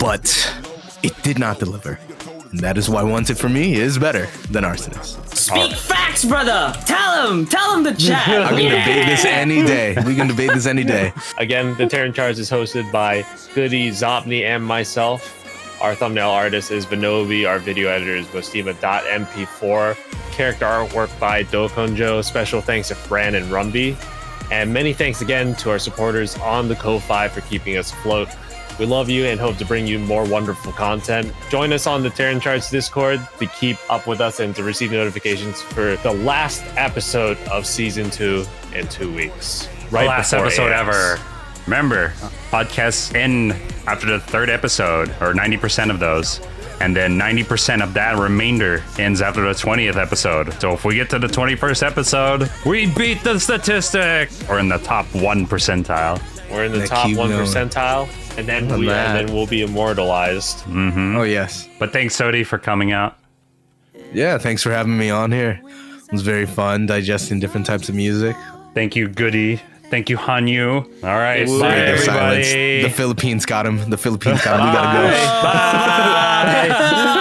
Speaker 3: but it did not deliver. And that is why Wanted for me is better than Arsonist.
Speaker 1: Speak facts, brother. Tell him the chat.
Speaker 3: I can debate this any day. We can debate this any day.
Speaker 2: Again, the Terran Charts is hosted by Goody, Zopney, and myself. Our thumbnail artist is Vinobi. Our video editor is Bostima.mp4. Character artwork by dokonjou. Special thanks to Fran and Rumby. And many thanks again to our supporters on the Ko-Fi for keeping us afloat. We love you and hope to bring you more wonderful content. Join us on the Terran Charts Discord to keep up with us and to receive notifications for the last episode of Season 2 in 2 weeks.
Speaker 4: The last
Speaker 2: before
Speaker 4: episode
Speaker 2: AX.
Speaker 4: ever. Remember, podcasts end after the 3rd episode, or 90% of those. And then 90% of that remainder ends after the 20th episode. So if we get to the 21st episode, we beat the statistic! Or in the top 1 percentile.
Speaker 2: We're in the
Speaker 3: Yeah,
Speaker 2: top
Speaker 3: keep
Speaker 2: 1
Speaker 3: going.
Speaker 2: percentile, and then we'll be immortalized.
Speaker 3: Oh, yes.
Speaker 4: But thanks, Sodi, for coming out.
Speaker 3: Yeah, thanks for having me on here. It was very fun digesting different types of music.
Speaker 4: Thank you, Goody. Thank you, Hanyu. All right,
Speaker 2: Bye,
Speaker 4: bye,
Speaker 3: The silence.
Speaker 2: everybody.
Speaker 3: The Philippines got him. We gotta go.
Speaker 2: Bye.